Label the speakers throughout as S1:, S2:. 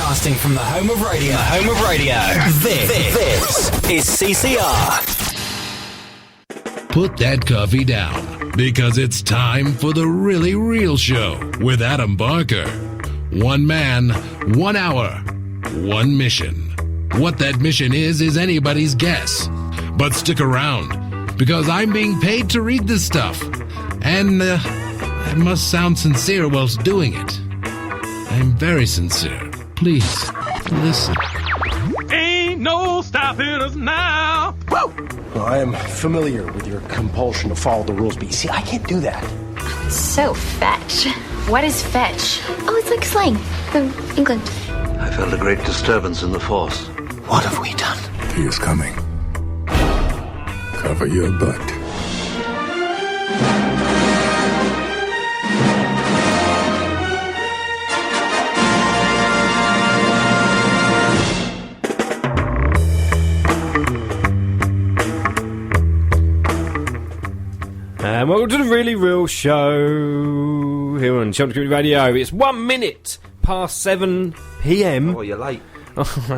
S1: Broadcasting from the home of radio. This is CCR.
S2: Put that coffee down, because it's time for The Really Real Show with Adam Barker. One man, 1 hour, one mission. What that mission is anybody's guess. But stick around, because I'm being paid to read this stuff. And I must sound sincere whilst doing it. I'm very sincere. Please, listen.
S3: Ain't no stopping us now.
S4: Whoa! Well, I am familiar with your compulsion to follow the rules, but you see, I can't do that.
S5: So fetch. What is fetch? Oh, it's like slang from England.
S6: I felt a great disturbance in the force.
S4: What have we done?
S7: He is coming. Cover your butt.
S3: And welcome to the Really Real Show here on Chelmsford Community Radio. It's 1 minute past 7 p.m.
S6: Oh, you're late.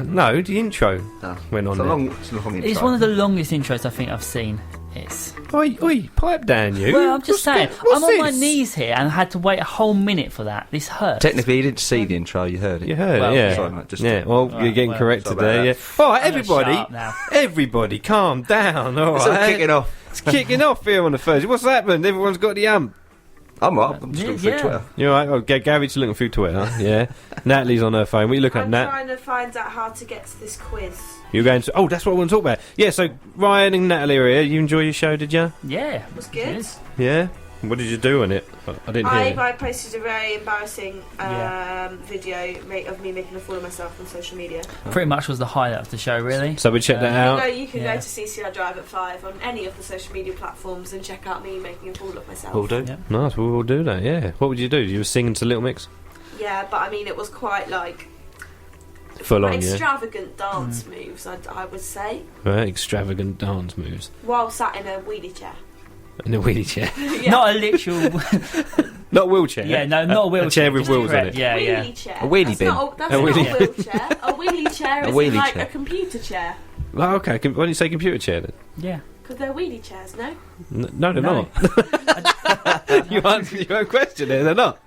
S3: No, the intro went on.
S6: It's a long intro.
S8: It's one of the longest intros I think I've seen. It's...
S3: Oi, pipe down, you.
S8: Well, I'm just saying, I'm
S3: this?
S8: on my knees here and I had to wait a whole minute for that. This hurts.
S6: Technically, you didn't see the intro, you heard it.
S3: You heard it, yeah.
S6: Sorry, mate, just
S3: you're getting corrected there, yeah. All right, everybody, calm down, all right.
S6: It's all kicking off.
S3: It's kicking off here on the Thursday. What's happened? Everyone's got the ump.
S6: I'm right. I'm just looking through Twitter.
S3: You're right. Oh, Gary's looking through Twitter. Yeah. Natalie's on her phone. What are you looking at, Nat?
S9: I'm trying to find out how to get to this quiz.
S3: You're going to... Oh, that's what I want to talk about. Yeah, so Ryan and Natalie are here. You enjoy your show, did you?
S8: Yeah.
S9: It was good.
S3: Yeah? What did you do on it? I didn't hear it.
S9: I posted a very embarrassing video of me making a fool of myself on social media.
S8: Pretty much was the highlight of the show, really.
S3: So we check that out.
S9: You can go to CCR Drive at 5 on any of the social media platforms and check out me making a fool of myself.
S6: We'll do.
S8: Yep.
S3: Nice, we'll do that, yeah. What would you do? You were singing to Little Mix?
S9: Yeah, but I mean, it was quite like...
S3: Full on,
S9: extravagant dance moves, I would say.
S3: Right, extravagant dance moves.
S9: While sat in a wheelie chair.
S3: In a wheelie chair?
S8: Not a literal...
S3: Not a wheelchair?
S8: Yeah, no, not a wheelchair.
S3: A chair with wheels on it.
S8: Yeah, yeah.
S9: Wheelie chair.
S6: A wheelie bin.
S9: That's not a wheelchair. A wheelie chair is like a computer chair.
S3: Oh, okay. Why don't you say computer chair then?
S8: Yeah.
S9: Because they're wheelie chairs, no?
S3: No, they're not. You answered your own question there, they're not.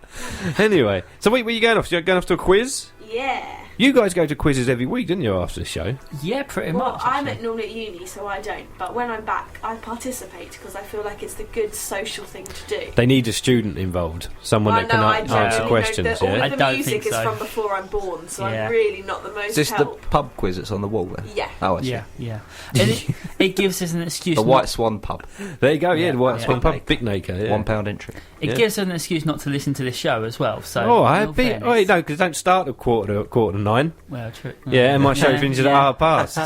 S3: Anyway, so where are you going off? You're going off to a quiz?
S9: Yeah.
S3: You guys go to quizzes every week, didn't you, after the show?
S8: Yeah, pretty
S9: well,
S8: much.
S9: I'm normally at uni, so I don't. But when I'm back, I participate because I feel like it's the good social thing to do.
S3: They need a student involved, someone that can answer questions.
S9: All
S3: Yeah?
S9: of the music is from before I'm born, so I'm really not the most
S6: Is this
S9: help.
S6: the pub quiz that's on the wall there?
S9: Yeah.
S6: Oh, I see.
S8: Yeah. And it gives us an excuse.
S6: The White Swan pub.
S3: There you go, yeah, the White Swan pub,
S6: Big
S3: Big Naker. Yeah.
S6: £1 entry.
S8: It gives us an excuse not to listen to the show as well. So.
S3: Oh, no, because don't start at quarter to 9.
S8: Well, true.
S3: Yeah, and my show finishes at past.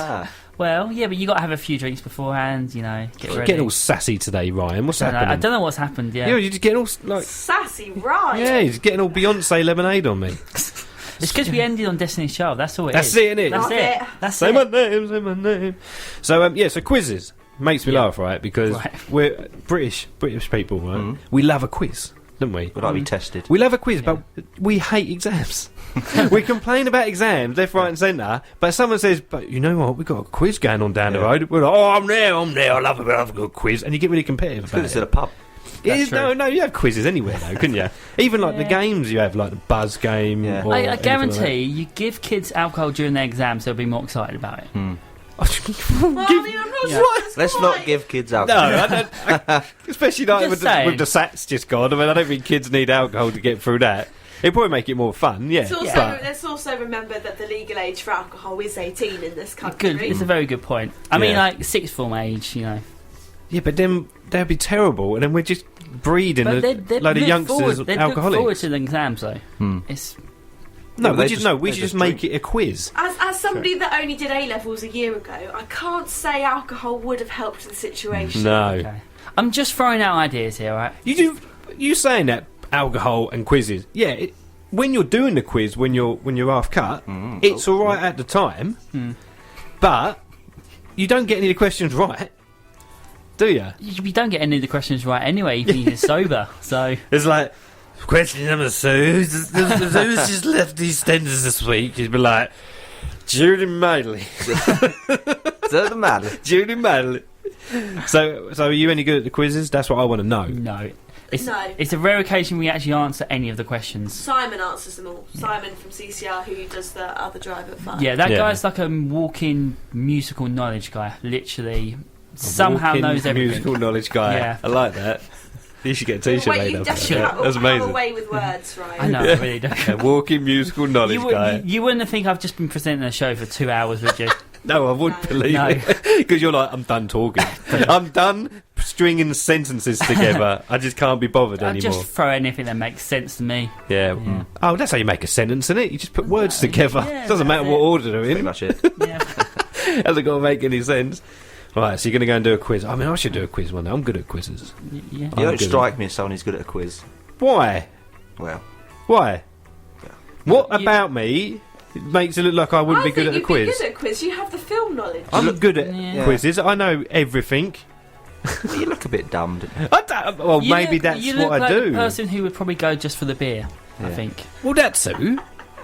S8: Well, yeah, but you got to have a few drinks beforehand, you know. Get ready.
S3: Getting all sassy today, Ryan. What's happening?
S8: I don't know what's happened. Yeah,
S3: you're just getting all like
S9: sassy, right?
S3: Yeah, he's getting all Beyonce lemonade on me.
S8: It's because we ended on Destiny's Child. That's all it is.
S3: That's it, innit?
S8: That's it. That's
S3: say my name. So so quizzes makes me laugh, right? Because we're British people, right? Mm. We love a quiz, don't we?
S6: We'd like to be tested.
S3: We love a quiz, but we hate exams. We complain about exams left, right and centre, but someone says, but you know what, we've got a quiz going on down the road. We're like, oh, I'm there, I love a good quiz. And you get really competitive about it.
S6: It's at a pub.
S3: No, you have quizzes anywhere though, couldn't you? Even like the games you have, like the buzz game.
S8: Yeah. I guarantee you give kids alcohol during their exams, they'll be more excited about it.
S6: Let's not give kids alcohol.
S3: No, I don't, especially like with the SATs just gone. I mean, I don't think kids need alcohol to get through that. It'd probably make it more fun, yeah.
S9: Let's also remember that the legal age for alcohol is 18 in this country.
S8: Good, it's a very good point. I mean, like sixth form age, you know.
S3: Yeah, but then that'd be terrible, and then we're just breeding a load of youngsters alcoholics.
S8: They look forward to the exams, though.
S3: It's we should just make it a quiz.
S9: As somebody that only did A-levels a year ago, I can't say alcohol would have helped the situation.
S3: No.
S8: Okay. I'm just throwing out ideas here, right?
S3: You saying that alcohol and quizzes? Yeah. When you're doing the quiz, when you're half cut, it's all right at the time, but you don't get any of the questions right, do you?
S8: You don't get any of the questions right anyway, even if you're sober. So
S3: it's like, Question number 2. Who's just left EastEnders this week? He'd be like, Judy Madley. Judy Madley. So are you any good at the quizzes? That's what I want to know.
S8: No. It's
S9: No.
S8: a rare occasion we actually answer any of the questions.
S9: Simon answers them all. Simon from CCR, who does the other drive at 5.
S8: Yeah, that
S3: Yeah.
S8: guy's like a walking musical knowledge guy. Literally, somehow
S3: Walking
S8: knows everything.
S3: musical knowledge guy.
S8: Yeah.
S3: I like that. You should get a t-shirt
S9: Wait,
S3: made
S9: you
S3: up.
S9: definitely
S3: That's
S9: have
S3: amazing.
S9: a way with words, right?
S8: I know, I really don't.
S3: A walking musical knowledge guy.
S8: You wouldn't think I've just been presenting a show for 2 hours, would you?
S3: No, I wouldn't
S9: No.
S3: believe
S8: No.
S3: it. Because you're like, I'm done talking. I'm done stringing sentences together. I just can't be bothered
S8: I
S3: anymore.
S8: just throw anything that makes sense to me.
S3: Yeah. Oh, that's how you make a sentence, isn't it? You just put words together.
S8: yeah,
S3: Doesn't matter
S8: that's
S3: what
S8: it.
S3: order they're
S6: Pretty
S3: in.
S6: much it.
S8: Yeah.
S3: Hasn't got to make any sense. Right, so you're going to go and do a quiz. I mean, I should do a quiz one day. I'm good at quizzes.
S8: Yeah.
S6: You
S3: I'm
S6: don't
S3: good at
S6: strike me as someone who's good at a quiz.
S3: Why?
S6: Well,
S3: Why?
S6: Yeah.
S3: What
S8: You-
S3: about me makes it look like I wouldn't
S9: I
S3: be good
S9: think
S3: at a
S9: you'd
S3: quiz?
S9: be good at a quiz. You have the film knowledge.
S3: I'm good at
S8: Yeah.
S3: quizzes. I know everything.
S6: you look a bit dumb, don't you?
S3: I don't, well,
S8: You
S3: maybe
S8: look-
S3: that's
S8: you
S3: what
S8: look
S3: I
S8: like
S3: do.
S8: The person who would probably go just for the beer, I
S6: Yeah.
S8: think.
S3: Well, that too.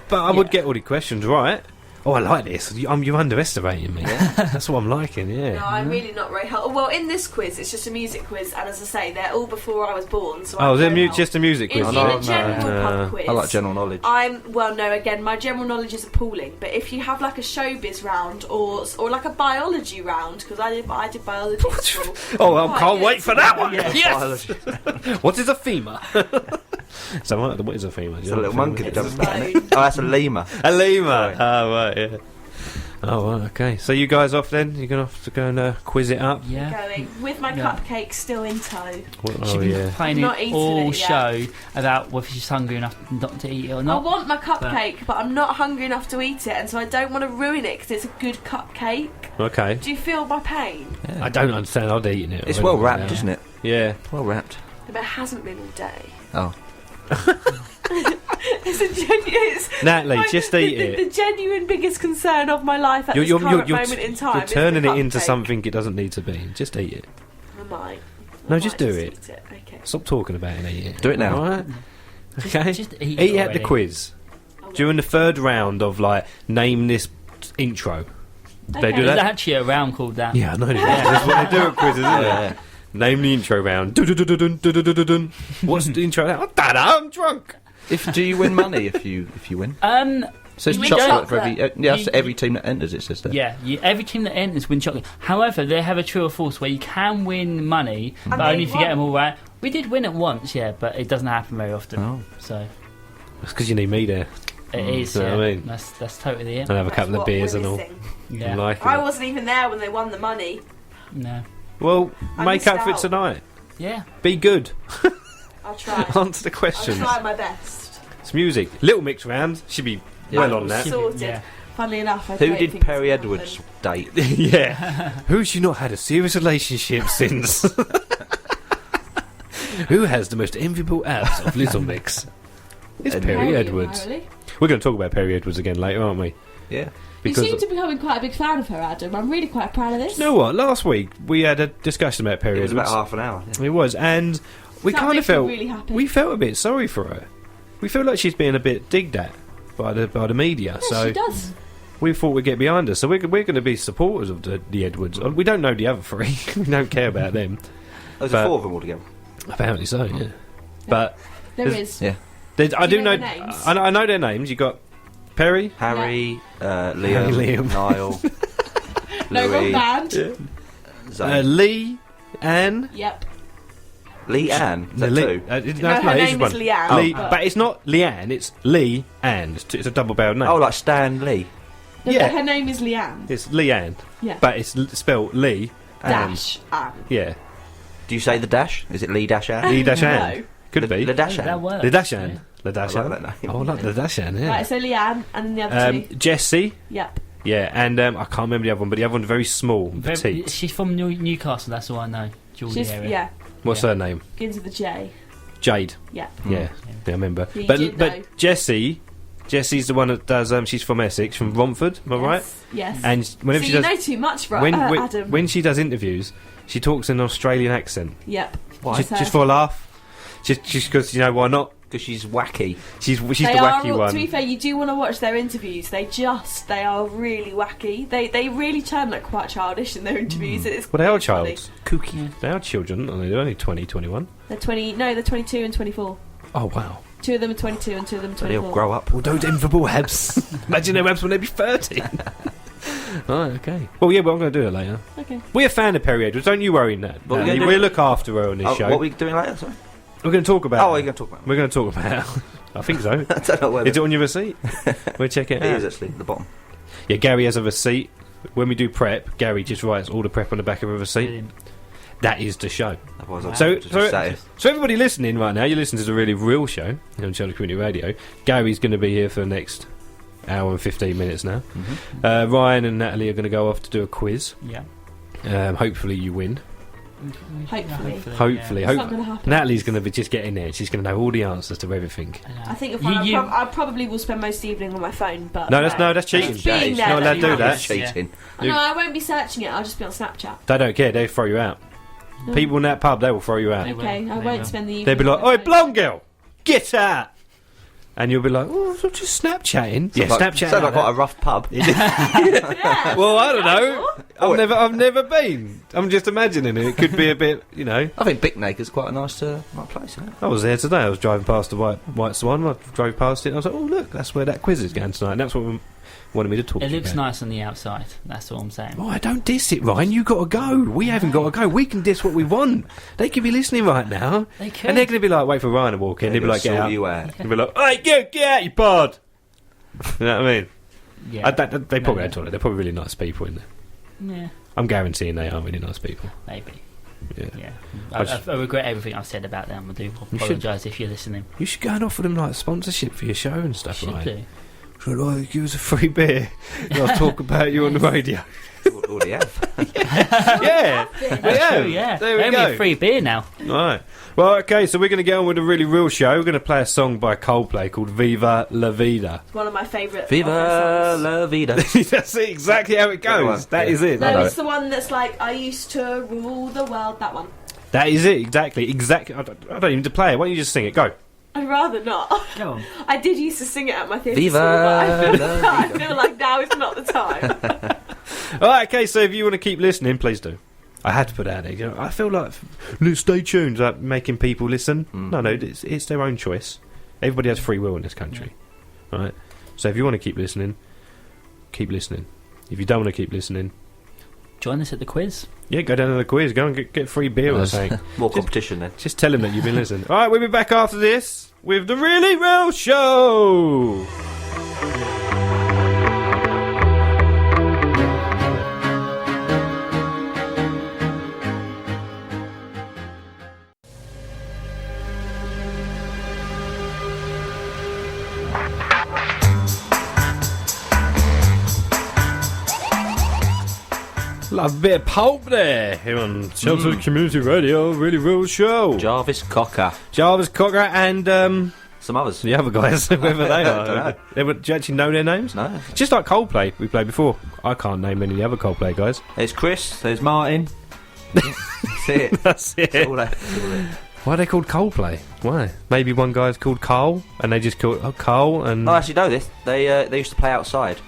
S3: But I would
S8: Yeah.
S3: get all the questions right. Oh, I like this. You're underestimating me. That's what I'm liking, yeah.
S9: No, I'm really not very helpful. Well, in this quiz, it's just a music quiz, and as I say, they're all before I was born. So
S3: Oh,
S9: I'm
S3: they're
S9: very helpful.
S3: just a music
S9: In,
S3: quiz.
S9: in
S6: no,
S9: a general pub quiz,
S6: I like general knowledge.
S9: no, again, my general knowledge is appalling. But if you have like a showbiz round or like a biology round, because I did biology at school.
S3: Oh, I
S9: Quite
S3: can't
S9: good.
S3: wait for that one.
S8: Yeah.
S3: Yes. What is a femur? So what is a femur?
S6: It's a little monkey that jumps back.
S9: bone.
S6: isn't it? Oh, that's a lemur.
S3: A lemur.
S6: Sorry.
S3: Oh, right, yeah. Oh, right, okay. So you guys off then? You're going to have to go and quiz it up?
S8: Yeah.
S9: Going with my
S8: Yeah.
S9: cupcake still in tow.
S3: What,
S8: She's
S3: oh,
S8: been
S3: yeah.
S8: complaining
S9: Not eaten
S8: all
S9: it yet.
S8: show about whether she's hungry enough not to eat it or
S9: I
S8: not.
S9: want my cupcake, but I'm not hungry enough to eat it, and so I don't want to ruin it because it's a good cupcake.
S3: Okay.
S9: Do you feel my pain?
S3: I don't understand. I'd eaten it.
S6: It's
S3: already
S6: well wrapped,
S3: now.
S6: isn't it?
S3: Yeah.
S6: Well wrapped.
S9: But it hasn't been all day.
S6: Oh.
S9: It's a genuine.
S3: Natalie, just eat
S9: the
S3: it.
S9: genuine biggest concern of my life at this current moment in time.
S3: You're turning
S9: is
S3: it
S9: the
S3: into
S9: cupcake.
S3: something it doesn't need to be. Just eat it.
S9: I might.
S3: No,
S9: I
S3: just
S9: might
S3: do it.
S9: eat Okay.
S3: Stop talking about it and eat it.
S6: Do it now.
S3: All right? Okay.
S8: Just eat
S3: Eat
S8: it
S3: at the
S8: already.
S3: quiz.
S9: I will.
S3: During the third round of, like, name this intro. They
S9: Okay.
S3: do
S8: There's
S3: that?
S8: actually a round called that.
S3: Yeah, I know. That's what they do at quizzes, isn't
S6: Yeah.
S3: it? Name the intro round. Dun-dun-dun-dun, dun-dun-dun-dun. What's the intro round? I don't know, I'm drunk.
S6: Do you win money if you win? So it's
S8: You win
S6: chocolate for every.
S8: chocolate.
S6: Yeah, that's
S8: You-
S6: every team that enters. It says there.
S8: Yeah, every team that enters win chocolate. However, they have a true or false where you can win money, but
S9: And
S8: only
S9: they
S8: if you get them
S9: won.
S8: all right. We did win it once, yeah, but it doesn't happen very often.
S6: Oh.
S8: So
S3: That's because you need me there.
S8: it is.
S3: you know
S8: Yeah,
S3: what I mean?
S8: that's totally it.
S3: And have a
S9: That's
S3: couple of
S9: what
S3: beers
S9: we're
S3: and all.
S9: missing.
S8: Yeah,
S3: I'm liking
S9: I
S3: it.
S9: wasn't even there when they won the money.
S8: no,
S3: Well,
S9: I
S3: make
S9: missed
S3: up for it
S9: out.
S3: tonight.
S8: yeah.
S3: Be good.
S9: I'll try.
S3: Answer the
S9: I'll
S3: questions.
S9: try my best.
S3: It's music. Little mix round. Should be well on that.
S9: Sorted.
S8: Yeah.
S9: Funnily enough, I
S6: Who
S9: don't
S6: did
S9: think
S6: Perrie
S9: it's gonna
S6: Edwards date?
S3: Yeah. Who's she not had a serious relationship since? Who has the most enviable abs of Little Mix? It's
S6: Ed-
S3: Perrie
S9: happen.
S3: Edwards.
S9: Apparently.
S3: We're going to talk about Perrie Edwards again later, aren't we?
S6: Yeah.
S3: Because
S9: You seem to be becoming quite a big fan of her, Adam. I'm really quite proud of this.
S3: you know what? Last week we had a discussion about Perrie
S6: It was
S3: Edwards.
S6: about half an hour. Yeah.
S3: It was, and we
S9: That
S3: kind of
S9: makes me
S3: felt
S9: really happy.
S3: we felt a bit sorry for her. We feel like she's being a bit digged at by the media.
S9: Yeah,
S3: so
S9: she does.
S3: we thought we'd get behind her. So we're going to be supporters of the Edwards. We don't know the other three. We don't care about them.
S6: There's
S3: But-
S6: 4 of them altogether.
S3: Apparently so. Yeah. But
S9: There
S3: There's-
S9: is.
S6: Yeah.
S3: I
S9: Do
S3: do
S9: you
S3: know.
S9: know their names?
S3: I know their names. You got Perrie.
S6: Harry,
S3: Liam.
S6: Liam, Niall,
S9: No, wrong
S6: Louis,
S9: band.
S6: Zoe.
S3: Lee, Anne.
S9: Yep.
S6: Lee Ann. Is that
S3: Lee,
S6: two?
S9: No,
S3: no,
S9: her
S3: it's
S9: name
S3: one.
S9: is Leanne.
S3: Lee,
S9: but-
S3: but it's not Leanne. It's Lee Anne. It's a double-barreled name.
S6: Oh, like Stan Lee.
S9: No,
S3: Yeah.
S9: but her name is Leanne.
S3: It's Leanne,
S9: Yeah.
S3: but it's spelled Lee Anne.
S9: Dash Anne.
S3: Yeah,
S6: Do you say the dash? Is it Lee Dash Ann?
S3: Lee Dash
S9: No.
S3: Anne. Could be.
S6: The Dash
S8: That
S6: Ann.
S8: works.
S3: Le Dash Anne. Le Dash
S6: I like
S3: Anne.
S6: that name.
S3: Oh, I like the Dash Anne. Yeah.
S9: Right, so Leanne and then the other two.
S3: Jessie.
S9: Yep.
S3: Yeah, and I can't remember the other one, but the other one's very small, petite.
S8: She's from Newcastle. That's all I know. Geordie
S9: She's,
S8: area.
S9: yeah,
S3: What's her name?
S9: begins with a J.
S3: Jade.
S9: Yeah.
S3: Yeah, I remember.
S9: Yeah, you did know.
S3: But Jessie's the one that does. She's from Essex, from Romford. Am I right?
S9: Yes.
S3: And whenever
S9: so
S3: she
S9: you
S3: does,
S9: know too much, right,
S3: when
S9: Adam?
S3: when she does interviews, she talks in an Australian accent.
S9: Yep.
S6: Why?
S3: Just,
S9: So-
S3: just for a laugh. Just because, why not?
S6: Because she's wacky.
S3: She's the
S9: They
S3: wacky
S9: are,
S3: one.
S9: to be fair, you do want to watch their interviews. They are really wacky. They really turn like quite childish in their interviews. It's
S3: Well, they are
S9: really funny.
S3: childs.
S6: Kooky.
S3: They are children, and they're only 20, 21.
S9: They're 22 and 24.
S3: Oh, wow.
S9: 2 of them are 22 and 2 of them are
S6: So
S9: 24.
S6: they'll grow up.
S3: Well, don't aim for ball Hebs. Imagine their Hebs when they be 30. Right, okay. Well, yeah, but I'm going to do it later.
S9: Okay.
S3: We're a fan of Perrie Edwards, don't you worry, Nat.
S6: What are we gonna do?
S3: We'll look after her on this show.
S6: What are we doing later? Sorry.
S3: We're going to talk about
S6: Oh, what are you going to talk about?
S3: We're going to talk about I think so.
S6: I don't know whether
S3: Is it on your receipt? We'll check it
S6: it
S3: out.
S6: is actually at the bottom.
S3: Yeah, Gary has a receipt. When we do prep, Gary just writes all the prep on the back of a receipt.
S8: Brilliant.
S3: That is the show.
S6: Otherwise, I'll
S3: So,
S6: just be sat
S3: so everybody listening right now, you listen to the really real show on Chelmsford Community Radio. Gary's going to be here for the next hour and 15 minutes now.
S6: Mm-hmm.
S3: Ryan and Natalie are going to go off to do a quiz.
S8: Yeah.
S3: Hopefully you win.
S9: Hopefully. It's not going to happen.
S3: Natalie's going to be just getting there. She's going to know all the answers to everything.
S9: I think if I probably will spend most evening on my phone, but
S3: No, that's cheating.
S9: Just being there,
S3: You're not allowed to do
S9: that's
S3: that.
S6: cheating.
S9: No, I won't be searching it. I'll just be on Snapchat.
S3: They don't care. They throw you out.
S9: No.
S3: People in that pub, they will throw you out.
S8: They will.
S9: Okay, I
S8: They
S9: won't
S8: will.
S9: spend the evening.
S3: They'll be like,
S9: on my
S3: "Oi,
S9: phone.
S3: blonde girl, get out!" And you'll be like, "Oh, I'm just Snapchatting." Yeah, Snapchatting.
S6: Sounds like quite a rough pub.
S9: Yeah.
S3: Well, I don't know. I've never been. I'm just imagining it. It could be a bit,
S6: I think Bicknaker's quite a nice place, isn't it?
S3: I was there today. I was driving past the White Swan. I drove past it and I was like, "Oh, look, that's where that quiz is going tonight." And that's what wanted me to talk to
S8: It
S3: you
S8: looks
S3: about.
S8: nice on the outside. That's all I'm saying.
S3: Oh, I don't diss it, Ryan. You got to go. We haven't got to go. We can diss what we want. They could be listening right now,
S8: They could.
S3: and they're going to be like, "Wait for Ryan to walk in." They'll be like, "Get out."
S6: You out.
S3: They'll be like, "Hey, get out, you pod." You know what I mean?
S8: Yeah.
S3: They probably don't talk. They're probably really nice people in there.
S8: Yeah.
S3: I'm guaranteeing they are really nice people.
S8: Maybe.
S3: Yeah.
S8: Yeah.
S3: I
S8: I regret everything I've said about them. I do apologise if you're listening.
S3: You should go and offer them like sponsorship for your show and stuff,
S8: Should
S3: right?
S8: do.
S3: Should I give us a free beer? And I'll talk about you on the radio.
S6: Already have.
S3: Yeah,
S8: True, yeah.
S3: There we
S8: Only
S3: go.
S8: a free beer now.
S3: Right. Well, okay, so we're going to get on with a really real show. We're going to play a song by Coldplay called Viva La Vida.
S9: It's one of my favourite.
S6: Viva la vida.
S3: That's it, exactly how it goes. That is it.
S9: No, it's the one that's like, I used to rule the world. That one.
S3: That is it, exactly. I don't even need to play it. Why don't you just sing it? Go.
S9: I'd rather not.
S8: Go on.
S9: I did used to sing it at my theatre
S6: Viva
S9: school, but
S6: la
S9: I feel like now is not the time.
S3: All right, okay, so if you want to keep listening, please do. I had to put that out there. You know, I feel like, stay tuned, like making people listen. No, it's their own choice. Everybody has free will in this country. Right? So if you want to keep listening, keep listening. If you don't want to keep listening,
S8: Join us at the quiz.
S3: yeah, go down to the quiz. Go and get free beer or something.
S6: More competition then.
S3: Just tell them that you've been listening. All right, we'll be back after this with the Really Real Show. Love a bit of pulp there here on Chelmsford Community Radio, Really Real Show.
S6: Jarvis Cocker.
S3: Jarvis Cocker and
S6: Some others.
S3: the other guys, whoever they
S6: Don't know.
S3: are. Do you actually know their names?
S6: No.
S3: Just like Coldplay we played before. I can't name any of the other Coldplay guys.
S6: There's Chris. There's Martin. That's it.
S3: That's it.
S6: That's all that.
S3: Why are they called Coldplay? Why? Maybe one guy's called Carl and they just call it Carl and...
S6: Oh, I actually know this. They used to play outside,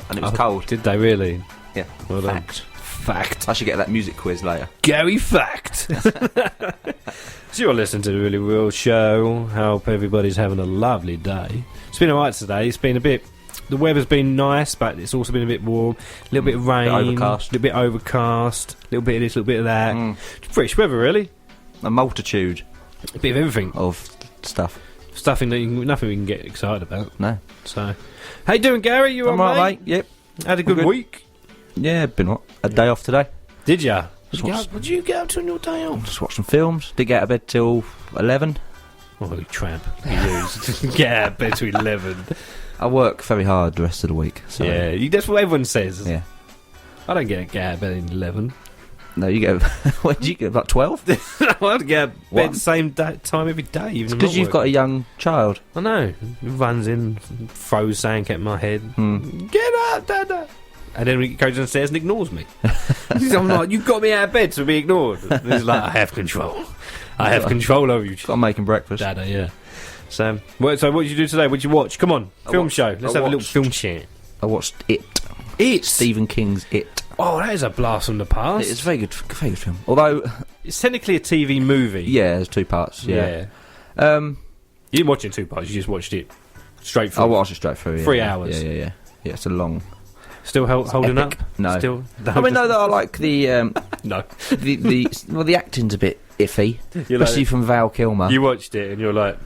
S6: and it was cold.
S3: Did they really?
S6: Yeah.
S3: Well done.
S6: Fact.
S3: Fact.
S6: I should get that music quiz later.
S3: Gary Fact. So you're listening to the Really Real Show. Hope everybody's having a lovely day. It's been alright today. It's been a bit... The weather's been nice, but it's also been a bit warm. A little bit of rain.
S6: overcast.
S3: A little bit overcast. A little bit of this, a little bit of that. It's British weather, really.
S6: A multitude
S3: A bit of everything.
S6: of stuff.
S3: Stuffing that nothing we can get excited about.
S6: No.
S3: So, how you doing, Gary? You
S6: I'm
S3: alright,
S6: right, mate. Yep.
S3: Had a good
S6: good.
S3: week?
S6: Yeah, been what? A day off today.
S3: Did ya?
S6: Just
S3: What
S6: watched-
S3: did you get up to on your day off?
S6: Just watched some films. Did get out of bed till 11.
S3: Oh, you tramp. You get out of bed to 11.
S6: I work very hard the rest of the week. So
S3: Yeah, that's what everyone says.
S6: Yeah.
S3: I don't get out of bed at 11.
S6: No, you get. When did you get? About 12?
S3: I don't get out of bed
S6: What?
S3: the same time every day. Even
S6: Because you've got a young child.
S3: I know. He runs in, throws something at my head. Get up, Dada. And then he goes downstairs and ignores me. I'm like, you've got me out of bed to be ignored. And he's like, I have control. I have control over you,
S6: Got to make him breakfast.
S3: Dada, yeah. Sam, so what did you do today? What did you watch? Come on, film show. Let's have a little film chat.
S6: I watched It.
S3: It?
S6: Stephen King's It.
S3: Oh, that is a blast from the past.
S6: It's a very good film. Although...
S3: It's technically a TV movie.
S6: Yeah, there's 2 parts, yeah.
S3: You didn't watch it in 2 parts, you just watched it straight through.
S6: I watched it straight through, yeah.
S3: 3 hours.
S6: Yeah, it's a long...
S3: Still holding
S6: epic.
S3: up?
S6: No.
S3: Still?
S6: I mean, no, I like the...
S3: No.
S6: the acting's a bit iffy,
S3: You're
S6: especially
S3: like,
S6: from Val Kilmer.
S3: You watched it and you're like...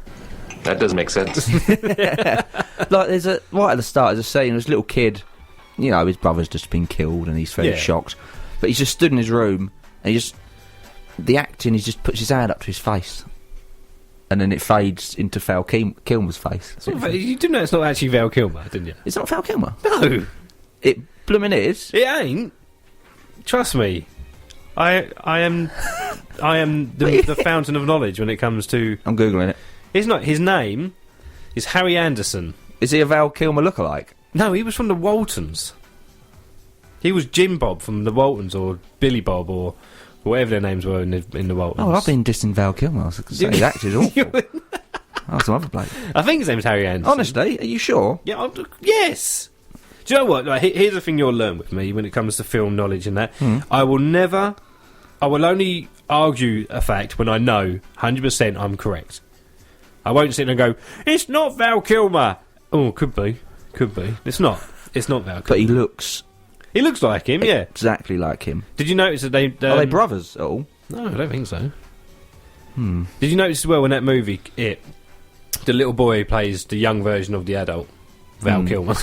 S7: That does make sense.
S6: Like, there's right at the start, there's a scene, there's a little kid, you know, his brother's just been killed and he's very shocked. But he's just stood in his room and the acting, he just puts his hand up to his face. And then it fades into Val Kilmer's face.
S3: You do know it's not actually Val Kilmer, didn't you?
S6: It's not Val Kilmer.
S3: No.
S6: It blooming is.
S3: It ain't. Trust me. I am the fountain of knowledge when it comes to...
S6: I'm Googling it.
S3: It's not. His name is Harry Anderson.
S6: Is he a Val Kilmer lookalike?
S3: No, he was from the Waltons. He was Jim Bob from the Waltons, or Billy Bob, or whatever their names were in the Waltons.
S6: Oh, I've been dissing Val Kilmer. I was going to say, his acting's awful. Oh, some other bloke.
S3: I think his name's Harry Anderson.
S6: Honestly, are you sure?
S3: Yeah, yes! Do you know what? Like, here's the thing you'll learn with me when it comes to film knowledge and that. I will only argue a fact when I know 100% I'm correct. I won't sit there and go, it's not Val Kilmer! Oh, could be. It's not Val Kilmer.
S6: But he looks
S3: like him, yeah.
S6: Exactly like him.
S3: Did you notice that they...
S6: Are they brothers at all?
S3: No, I don't think so. Did you notice as well in that movie, the little boy plays the young version of the adult, Val Kilmer.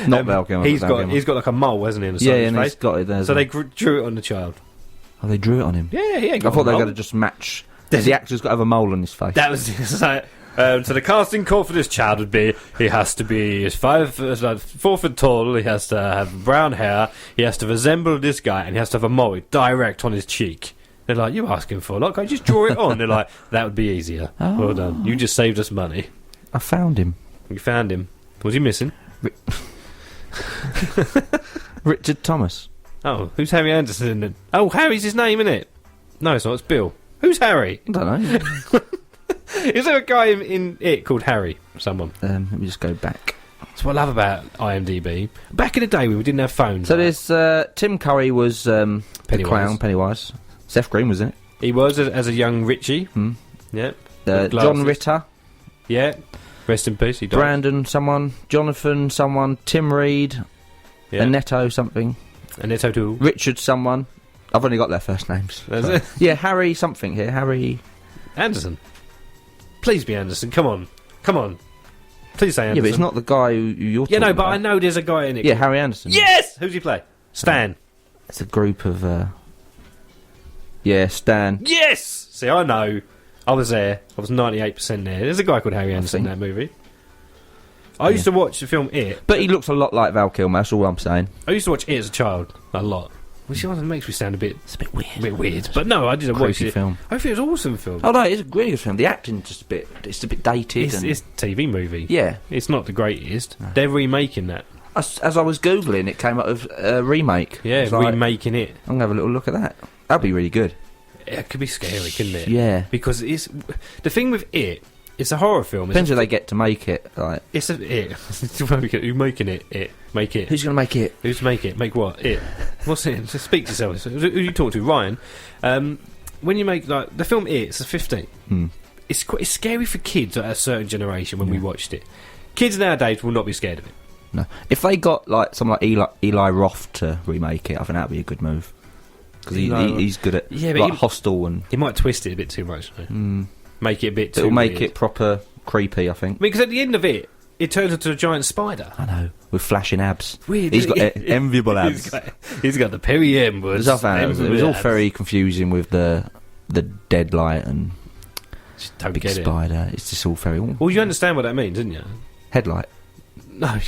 S6: Not Val Kilmer.
S3: He's got like a mole, hasn't he? In the
S6: yeah,
S3: side
S6: and
S3: of his
S6: he's
S3: face?
S6: got it there.
S3: So they drew it on the child.
S6: Oh, they drew it on him?
S3: Yeah.
S6: I thought they were going to just match... The actor's got to have a mole on his face.
S3: That was... So the casting call for this child would be, he has to be 4 foot tall, he has to have brown hair, he has to resemble this guy, and he has to have a mole direct on his cheek. They're like, you're asking for a lot, can't you just draw it on? They're like, that would be easier.
S6: Oh.
S3: Well done. You just saved us money.
S6: I found him.
S3: You found him. Was he missing?
S6: Richard Thomas.
S3: Oh, who's Harry Anderson then? Oh, Harry's his name, isn't it? No, it's not, it's Bill. Who's Harry?
S6: I don't know.
S3: Is there a guy in it called Harry? Someone.
S6: Let me just go back.
S3: That's what I love about IMDb. Back in the day, we didn't have phones.
S6: So there's Tim Curry was the
S3: Pennywise.
S6: clown, Pennywise. Seth Green was in it.
S3: He was as a young Richie. Yep.
S6: John Ritter.
S3: Yeah. Rest in peace. He died.
S6: Brandon, someone. Jonathan, someone. Tim Reed.
S3: Yeah.
S6: Annetto, something.
S3: Annetto too.
S6: Richard, someone. I've only got their first names.
S3: That's it.
S6: Yeah, Harry something here. Harry
S3: Anderson. Please be Anderson. Come on. Please say Anderson.
S6: Yeah, but it's not the guy who you're talking
S3: but
S6: about.
S3: I know there's a guy in it.
S6: Yeah, Harry Anderson.
S3: Yes! Who's he play? Stan.
S6: It's a group of... Stan.
S3: Yes! See, I know. I was there. I was 98% there. There's a guy called Harry Anderson in that movie. I used to watch the film It.
S6: But he looks a lot like Val Kilmer, that's all I'm saying.
S3: I used to watch It as a child. A lot. Which makes me sound
S6: It's a bit weird.
S3: a bit weird. But no, I didn't watch it.
S6: Film.
S3: I think it was an awesome film.
S6: Oh no, it's a really good film. The acting's just it's a bit dated.
S3: It's a TV movie.
S6: Yeah.
S3: It's not the greatest. No. They're remaking that.
S6: As I was Googling, it came up with a remake.
S3: Yeah,
S6: it's like,
S3: remaking it.
S6: I'm going to have a little look at that. That'd be really good.
S3: It could be scary, couldn't it?
S6: Yeah.
S3: Because it's... The thing with It, it's a horror film.
S6: Depends who they get to make it. Like.
S3: It's a... It. Who's making it? It. Make it.
S6: Who's going to make it?
S3: Who's make it? Make what? It. What's it? Just speak to yourself. Who you talk to? Ryan. When you make, like... The film It, it's a 15. It's scary for kids at a certain generation when we watched it. Kids nowadays will not be scared of it.
S6: No. If they got, like, someone like Eli Roth to remake it, I think that'd be a good move. Because he's good at like Hostel and...
S3: He might twist it a bit too much, though. Make it a bit too
S6: It'll make
S3: weird.
S6: it proper creepy, I think.
S3: Because at the end of it, it turns into a giant spider.
S6: I know, with flashing abs.
S3: Weird.
S6: He's got enviable abs.
S3: He's got the Perrie embers.
S6: It was all very confusing with the dead light and
S3: don't
S6: big
S3: get
S6: spider. It's just all very...
S3: Well, you understand what that means, didn't you?
S6: Headlight.
S3: No,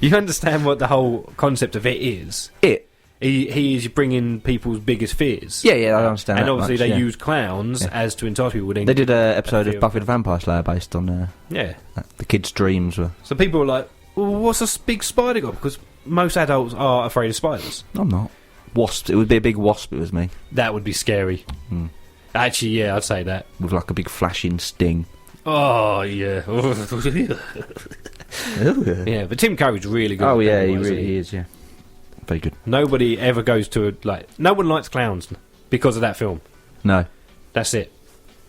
S3: you understand what the whole concept of It is.
S6: It.
S3: He is bringing people's biggest fears.
S6: Yeah, I understand.
S3: And
S6: that
S3: obviously
S6: much,
S3: they use clowns as to entice people.
S6: They did an episode of Buffy the Vampire Slayer based on the kids' dreams were.
S3: So people were like, well, what's a big spider got? Because most adults are afraid of spiders.
S6: I'm not. Wasps. It would be a big wasp if it was me.
S3: That would be scary. Actually, yeah, I'd say that.
S6: With like a big flashing sting.
S3: Oh, yeah. Yeah, but Tim Curry's really good.
S6: Oh
S3: at
S6: yeah, he
S3: Pennywise,
S6: really
S3: isn't
S6: is. Yeah, very good.
S3: Nobody ever goes to no one likes clowns because of that film.
S6: No,
S3: That's it.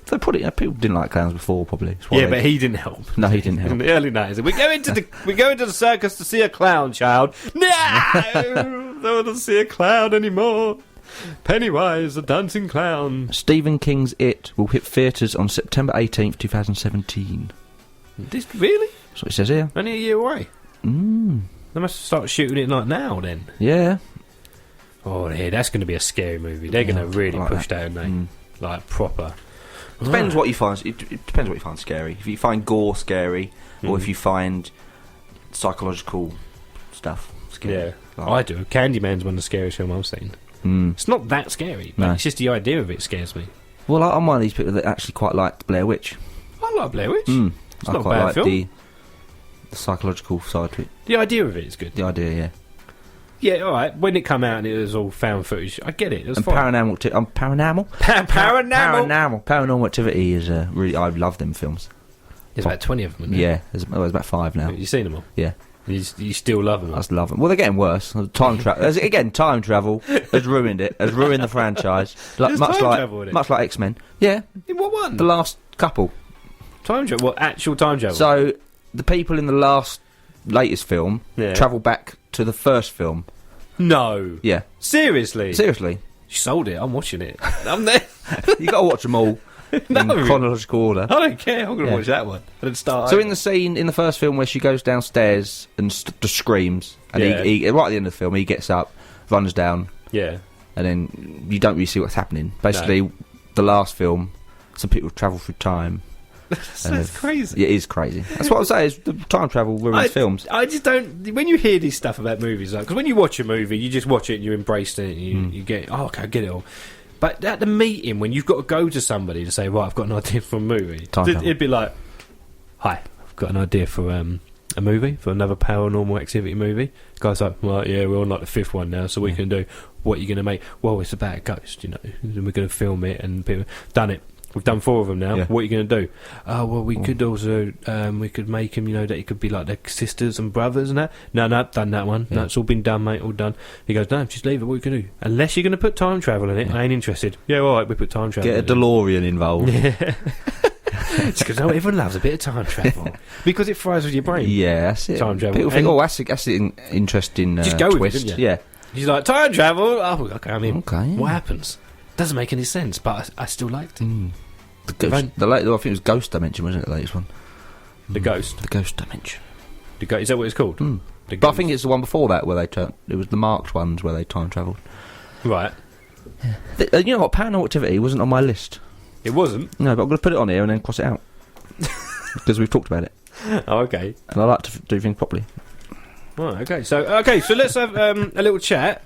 S6: so probably people didn't like clowns before, probably. That's why
S3: Yeah,
S6: they-
S3: but he didn't help.
S6: no, he didn't
S3: In
S6: help.
S3: the early 90s, we go into the circus to see a clown, child. No, don't want to see a clown anymore. Pennywise, the dancing clown.
S6: Stephen King's It will hit theatres on September 18th, 2017.
S3: This really
S6: That's what it says here.
S3: only a year away. They must start shooting it like now. Then,
S6: Yeah.
S3: oh yeah, that's going to be a scary movie. They're going to really
S6: like
S3: push
S6: that.
S3: that, aren't they? Like proper.
S6: Depends what you find. It depends what you find scary. If you find gore scary, or if you find psychological stuff scary.
S3: Yeah,
S6: Like-
S3: I do. Candyman's one of the scariest films I've seen. It's not that scary, but
S6: No.
S3: it's just the idea of it scares me.
S6: Well, I'm one of these people that actually quite liked Blair Witch.
S3: I like Blair Witch.
S6: It's
S3: not a
S6: quite
S3: bad
S6: like
S3: film.
S6: the psychological side to it.
S3: The idea of it is good.
S6: The idea, yeah.
S3: Yeah, all right. When it come out and it was all found footage, I get it. It was
S6: And
S3: fine.
S6: paranormal. Paranormal Activity is really. I love them films.
S3: There's about 20 of them. Isn't there?
S6: Yeah, there's about 5 now.
S3: You seen them all?
S6: Yeah.
S3: You still love them.
S6: I just love them. Well, they're getting worse. Time travel has ruined it. Has ruined the franchise.
S3: There's time travel in it?
S6: Much like X-Men. Yeah,
S3: In what one?
S6: the last couple.
S3: Time travel. What actual time travel?
S6: So the people in the latest film
S3: Yeah.
S6: travel back to the first film.
S3: no.
S6: Yeah,
S3: Seriously.
S6: seriously,
S3: You sold it. I'm watching it. I'm there.
S6: you got to watch them all
S3: No.
S6: in chronological order.
S3: I don't care. I'm going to
S6: Yeah.
S3: watch that one. I didn't start.
S6: So in the scene in the first film where she goes downstairs and just screams, and
S3: Yeah.
S6: he right at the end of the film he gets up, runs down,
S3: yeah.
S6: and then you don't really see what's happening. Basically, the last film, some people travel through time.
S3: That's crazy.
S6: It is crazy. That's what I'm saying. Is the time travel ruins films.
S3: I just don't. When you hear this stuff about movies, because when you watch a movie, you just watch it and you embrace it. And you get, oh, okay, I get it all. But at the meeting, when you've got to go to somebody to say, right, I've got an idea for a movie,
S6: Time travel.
S3: it'd be like, hi, I've got an idea for a movie, for another paranormal activity movie. Guy's like, right, yeah, we're on like the 5th one now, so we can do, what are you going to make? Well, it's about a ghost, you know, and we're going to film it, and people, done it. We've done 4 of them now.
S6: Yeah.
S3: What are you going to do? Oh, well, we could also, we could make them, you know, that it could be like their sisters and brothers and that. No, done that one.
S6: Yeah.
S3: No, it's all been done, mate, all done. He goes, no, just leave it. What are you going to do? Unless you're going to put time travel in it, I ain't interested. Yeah, all right, we put time travel
S6: Get a
S3: in it.
S6: DeLorean involved.
S3: It's because everyone loves a bit of time travel. Because it fries with your brain.
S6: Yeah, that's it.
S3: Time travel.
S6: People think,
S3: And-
S6: that's an interesting
S3: Just go with it,
S6: twist.
S3: didn't you?
S6: Yeah.
S3: He's like, time travel? Oh, okay, I mean,
S6: Okay, yeah.
S3: what happens? Doesn't make any sense, but I still liked it.
S6: The ghost, I think it was Ghost Dimension, wasn't it, the latest one?
S3: The Ghost.
S6: The Ghost Dimension.
S3: Is that what it's called? The
S6: But I
S3: Ghost.
S6: think it's the one before that where it was the marked ones where they time travelled.
S3: Right.
S6: You know what? Paranormal Activity wasn't on my list.
S3: It wasn't?
S6: No, but I'm going to put it on here and then cross it out. Because we've talked about it.
S3: Oh, okay.
S6: And I like to do things properly.
S3: Right, okay. So let's have a little chat.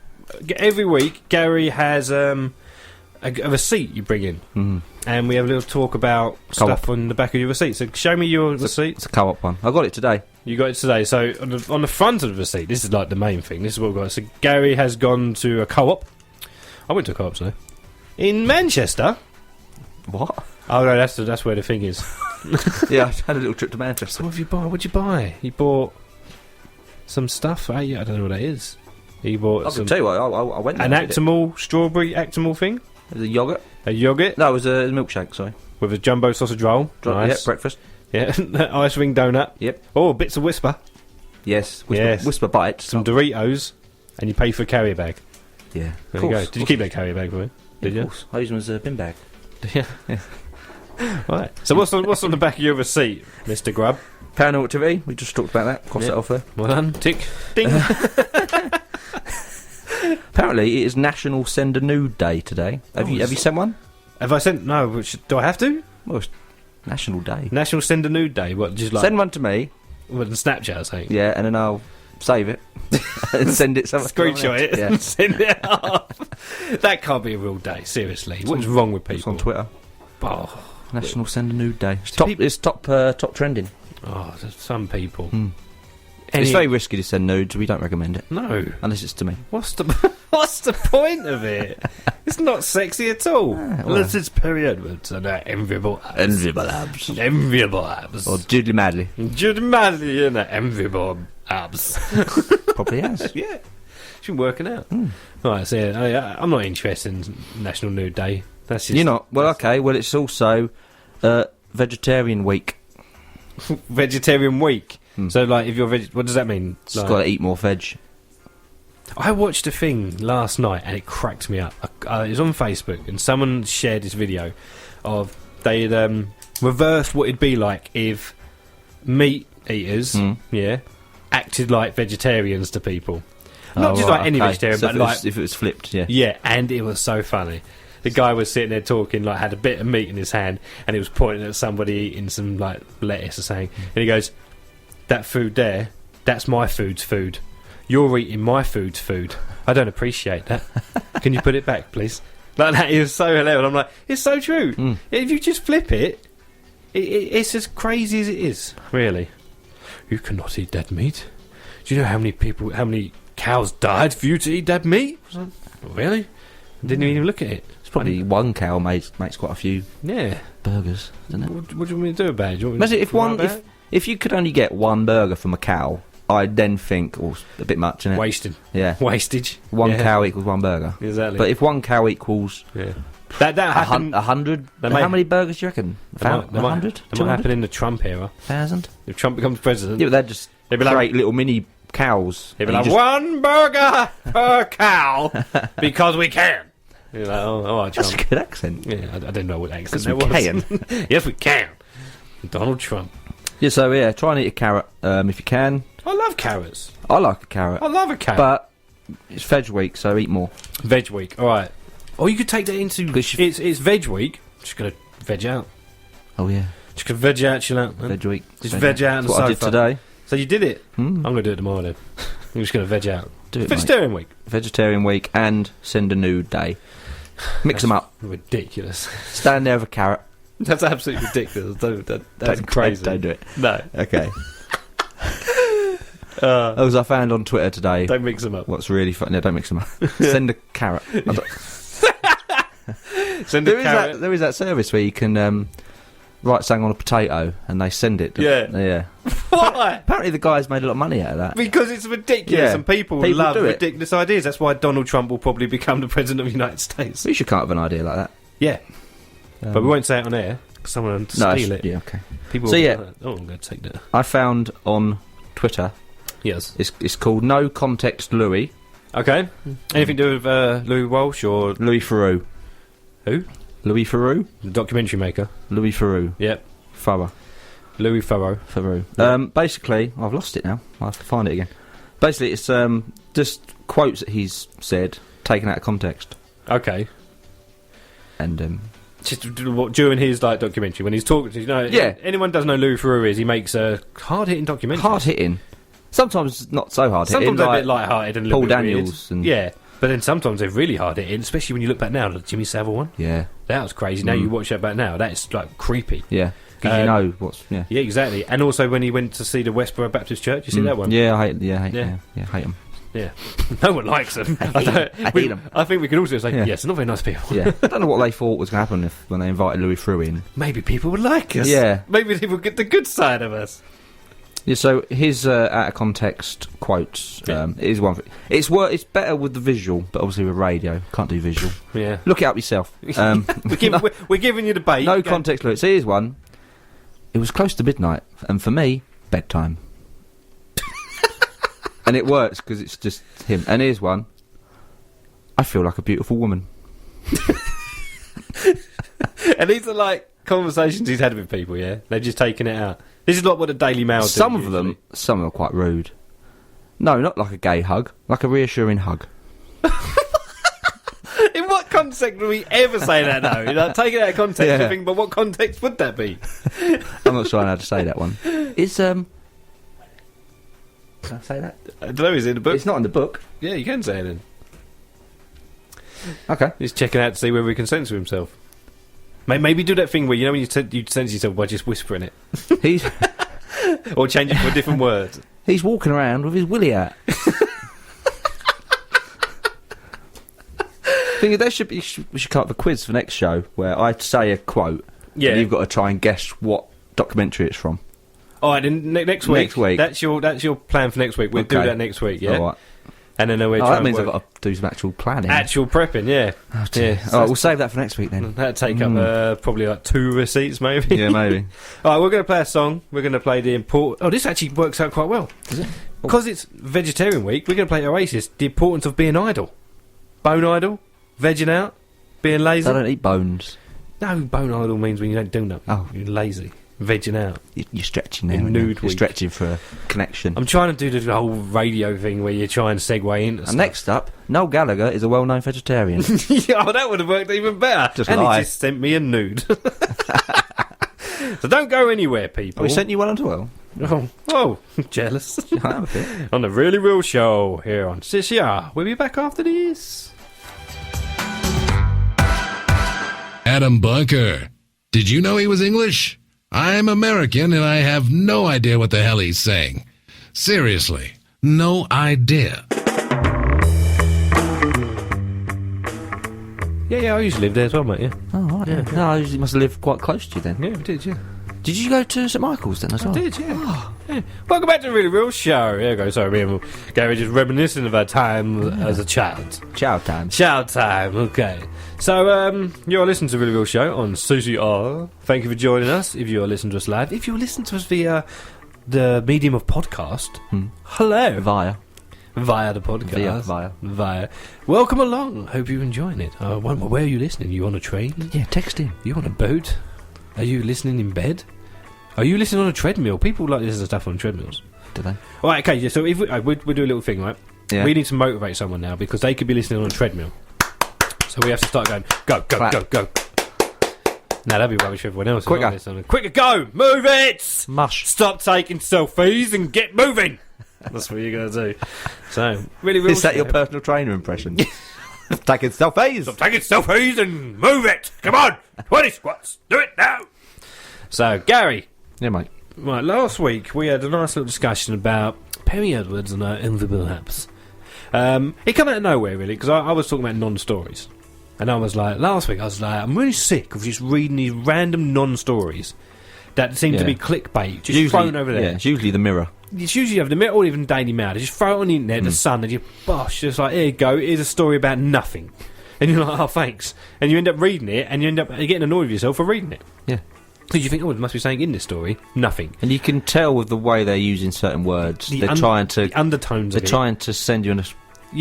S3: Every week, Gary has a receipt you bring in. And we have a little talk about stuff on the back of your receipt. So show me your receipt.
S6: It's a co-op one. I got it today.
S3: You got it today. So on the front of the receipt, this is like the main thing. This is what we've got. So Gary has gone to a co-op. I went to a co-op today. In Manchester.
S6: What?
S3: Oh no, that's where the thing is.
S6: Yeah, I had a little trip to Manchester.
S3: So what have you bought? What'd you buy? You bought some stuff. I don't know what that is. He bought
S6: I can tell you what, I went there.
S3: an
S6: I did it.
S3: Actimel, strawberry Actimel thing.
S6: It was a yoghurt.
S3: A yoghurt
S6: No, it was a milkshake, sorry.
S3: with a jumbo sausage roll. Nice.
S6: Yeah, breakfast.
S3: Yeah, ice ring donut.
S6: Yep.
S3: Oh, bits of Whisper.
S6: Yes.
S3: Yes.
S6: Whisper bites.
S3: Some Doritos. And you pay for a carrier bag.
S6: Yeah.
S3: There you go. Did you keep that carrier bag for me? Did you?
S6: Of course. I used them as a bin bag.
S3: Yeah. Right. So what's on the back of your receipt, Mr. Grubb?
S6: Paranormal Activity. We just talked about that. Cross
S3: Yeah.
S6: it off there.
S3: Well done. Tick. Ding.
S6: Apparently, it is National Send a Nude Day today. Have you sent one?
S3: Have I sent? No. Do I have to?
S6: Well, it's National Day.
S3: National Send a Nude Day. What? Just like
S6: Send one to me.
S3: with Snapchat or something?
S6: Yeah, and then I'll save it and send it.
S3: Screenshot it
S6: Yeah.
S3: and send it off. That can't be a real day. Seriously. What's wrong with
S6: It's
S3: people?
S6: on Twitter.
S3: Oh,
S6: National Send a Nude Day.
S3: people-
S6: It's top trending.
S3: oh, there's some people.
S6: It's very risky to send nudes. We don't recommend it.
S3: No.
S6: Unless it's to me.
S3: What's the point of it? It's not sexy at all. Unless it's Perrie Edwards and her enviable abs.
S6: Enviable abs.
S3: Enviable abs.
S6: Or Judy Madley.
S3: Judy Madley and her enviable abs.
S6: Probably has.
S3: Yeah. She's been working out. Right, so yeah, I'm not interested in National Nude Day. That's just,
S6: You're not? Well, okay. Well, it's also Vegetarian Week.
S3: Vegetarian Week. So, like, if you're what does that mean?
S6: Just got to eat more veg.
S3: I watched a thing last night and it cracked me up. It was on Facebook and someone shared this video of they'd reversed what it'd be like if meat eaters, acted like vegetarians to people. Not just like any vegetarian,
S6: so
S3: but like
S6: if it was flipped,
S3: yeah, and it was so funny. The guy was sitting there talking, like, had a bit of meat in his hand, and he was pointing at somebody eating some, like, lettuce or something. And he goes, that food there, that's my food's food. You're eating my food's food. I don't appreciate that. Can you put it back, please? Like that, it was so hilarious. I'm like, it's so true. If you just flip it, it's as crazy as it is, really. You cannot eat that meat. Do you know how many cows died for you to eat that meat? I was like, really? Didn't even look at it.
S6: It's probably one cow makes quite a few burgers, doesn't it?
S3: What do you want me to do about it?
S6: Imagine if you could only get one burger from a cow, I'd then think, a bit much, isn't it?
S3: Wasted.
S6: Yeah.
S3: Wastage.
S6: One cow equals one burger.
S3: Exactly.
S6: But if one cow equals
S3: that happened,
S6: 100, how many burgers do you reckon? 100?
S3: That might happen in the Trump era.
S6: 1,000?
S3: If Trump becomes president.
S6: Yeah, but they'd be create little mini cows.
S3: They'd be like, one burger per cow, because we can. You're like, all right, Trump.
S6: That's a good accent.
S3: Yeah, I didn't know what accent
S6: that was.
S3: Yes, we can. Donald Trump.
S6: Yeah, so try and eat a carrot if you can.
S3: I love carrots.
S6: I like a carrot.
S3: I love a carrot.
S6: But it's veg week, so eat more.
S3: Veg week, alright. Or you could take that into... It's veg week. Just going to veg out.
S6: Oh, yeah.
S3: Just going to veg out, chill out, man.
S6: Veg week.
S3: Just veg out on the
S6: sofa. What I did today.
S3: So you did it? I'm going to do it tomorrow, then. I'm just going to veg out.
S6: Do it,
S3: Vegetarian week.
S6: Vegetarian week and send a nude day. Mix them up.
S3: Ridiculous.
S6: Stand there with a carrot.
S3: That's absolutely ridiculous. That's crazy.
S6: Don't do it.
S3: No.
S6: Okay. As I found on Twitter today.
S3: Don't mix them up.
S6: What's really funny? No, don't mix them up. Send a carrot.
S3: Send a carrot.
S6: There is that service where you can write something on a potato and they send it. Yeah.
S3: Why?
S6: Apparently the guy's made a lot of money out of that.
S3: Because it's ridiculous and people love
S6: do
S3: ridiculous ideas. That's why Donald Trump will probably become the president of the United States.
S6: We should come up with an idea like that.
S3: Yeah. But we won't say it on air because someone will steal it.
S6: Yeah, okay.
S3: People
S6: so,
S3: I'm going to take that.
S6: I found on Twitter.
S3: Yes.
S6: It's called No Context Louis.
S3: Okay. Anything to do with Louis Walsh or...
S6: Louis Theroux.
S3: Who?
S6: Louis Theroux.
S3: The documentary maker.
S6: Louis Theroux.
S3: Yep.
S6: Farrow.
S3: Louis Theroux.
S6: Yep. Basically, I've lost it now. I'll have to find it again. Basically, it's just quotes that he's said, taken out of context.
S3: Okay.
S6: And...
S3: just during his documentary when he's talking, anyone doesn't know Louis Theroux is, he makes a hard-hitting documentary.
S6: Hard-hitting. Sometimes not so hard-hitting.
S3: Sometimes they're a bit light-hearted and
S6: Paul Daniels
S3: and but then sometimes they're really hard-hitting, especially when you look back now. The Jimmy Savile one, that was crazy. Now you watch that back now, that's like creepy.
S6: Yeah, because you know what's yeah,
S3: exactly. And also when he went to see the Westboro Baptist Church, you see that one?
S6: Yeah, I hate them.
S3: Yeah, no one likes them.
S6: I hate them.
S3: I think we could also say yes, they're not very nice people.
S6: Yeah, I don't know what they thought was going to happen when they invited Louis Theroux in.
S3: Maybe people would like us.
S6: Yeah,
S3: maybe people get the good side of us.
S6: Yeah, so his out of context quotes is one. It's better with the visual, but obviously with radio can't do visual.
S3: Yeah,
S6: look it up yourself.
S3: We're giving you the bait.
S6: No context, Louis. So here's one. It was close to midnight, and for me, bedtime. And it works because it's just him. And here's one. I feel like a beautiful woman.
S3: And these are like conversations he's had with people. Yeah, they've just taken it out. This is like what the Daily Mail do.
S6: Some of them are quite rude. No, not like a gay hug, like a reassuring hug.
S3: In what context would we ever say that, though? Like, take it out of context, you think, but what context would that be?
S6: I'm not sure how to say that one. It's, can I say that?
S3: I don't know, is it in the book?
S6: It's not in the book.
S3: Yeah, you can say it then.
S6: Okay.
S3: He's checking out to see whether he can censor himself. Maybe do that thing where, you know, when you censor yourself by just whispering it.
S6: He's...
S3: or change it for a different word.
S6: He's walking around with his willy out. I think we should come up with a quiz for next show where I say a quote and you've got to try and guess what documentary it's from.
S3: All right, then next week.
S6: Next week.
S3: That's your plan for next week. We'll do that next week, yeah?
S6: All right.
S3: And then we're trying
S6: that means I've got to do some actual planning.
S3: Actual prepping, yeah.
S6: Oh, dear.
S3: Yeah,
S6: All right, we'll save that for next week then.
S3: That'd take up probably like 2 receipts, maybe.
S6: Yeah, maybe.
S3: All right, we're going to play a song. We're going to play the important... Oh, this actually works out quite well.
S6: Is it?
S3: Because it's Vegetarian Week, we're going to play Oasis, the importance of being idle. Bone idle, vegging out, being lazy.
S6: I don't eat bones.
S3: No, bone idle means when you don't do nothing.
S6: Oh.
S3: You're lazy. Vegging out.
S6: You're stretching now.
S3: Nude
S6: You're stretching for a connection.
S3: I'm trying to do the whole radio thing where you try and segue into stuff.
S6: And next up, Noel Gallagher is a well-known vegetarian.
S3: Yeah, oh, that would have worked even better.
S6: Just
S3: and
S6: lie.
S3: he just sent me a nude. So don't go anywhere, people.
S6: Oh, he sent you one as well?
S3: Oh, jealous.
S6: I am a bit.
S3: On the Really Real Show here on CCR. We'll be back after this.
S2: Adam Bunker. Did you know he was English? I'm American and I have no idea what the hell he's saying. Seriously, no idea.
S3: Yeah, I used to live there as well, mate, yeah.
S6: Oh, right. Yeah. No, you must have lived quite close to you then.
S3: Yeah, we did, yeah.
S6: Did you go to St Michael's then as well?
S3: I did, yeah. Yeah. Welcome back to the Really Real Show. There you go. Sorry, me and Gary just reminiscing of our time as a child.
S6: Child time.
S3: Child time, okay. So, you're listening to the Really Real Show on CCR. Thank you for joining us. If you're listening to us live, if you're listening to us via the medium of podcast, hello. Via the podcast. Via. Welcome along. Hope you're enjoying it. Where are you listening? You on a train?
S6: Yeah, text in.
S3: You on a boat? Are you listening in bed? Are you listening on a treadmill? People like this stuff on treadmills.
S6: Do they?
S3: All right, okay, so if we do a little thing, right?
S6: Yeah.
S3: We need to motivate someone now because they could be listening on a treadmill. So we have to start going, go. Now that'd be rubbish for everyone else. Quicker, go! Move it!
S6: Mush.
S3: Stop taking selfies and get moving! That's what you're going to do. So, really real.
S6: Is that your personal trainer impression? Taking selfies!
S3: Stop taking selfies and move it! Come on! 20 squats! Do it now! So, Gary.
S6: Yeah, mate.
S3: Right, last week we had a nice little discussion about Perrie Edwards and her Invisible Haps. It came out of nowhere, really, because I was talking about non-stories. And last week I was like, I'm really sick of just reading these random non-stories that seem to be clickbait, just usually, thrown over there.
S6: Yeah, it's usually the Mirror. It's
S3: usually over the Mirror or even Daily Mail. They just throw it on the internet, the Sun, and you bosh, just like, here you go, here's a story about nothing. And you're like, oh, thanks. And you end up reading it, and you end up getting annoyed with yourself for reading it.
S6: Yeah.
S3: Because you think, oh, there must be something in this story. Nothing.
S6: And you can tell with the way they're using certain words. They're trying to...
S3: The undertones of it.
S6: They're trying to send you in a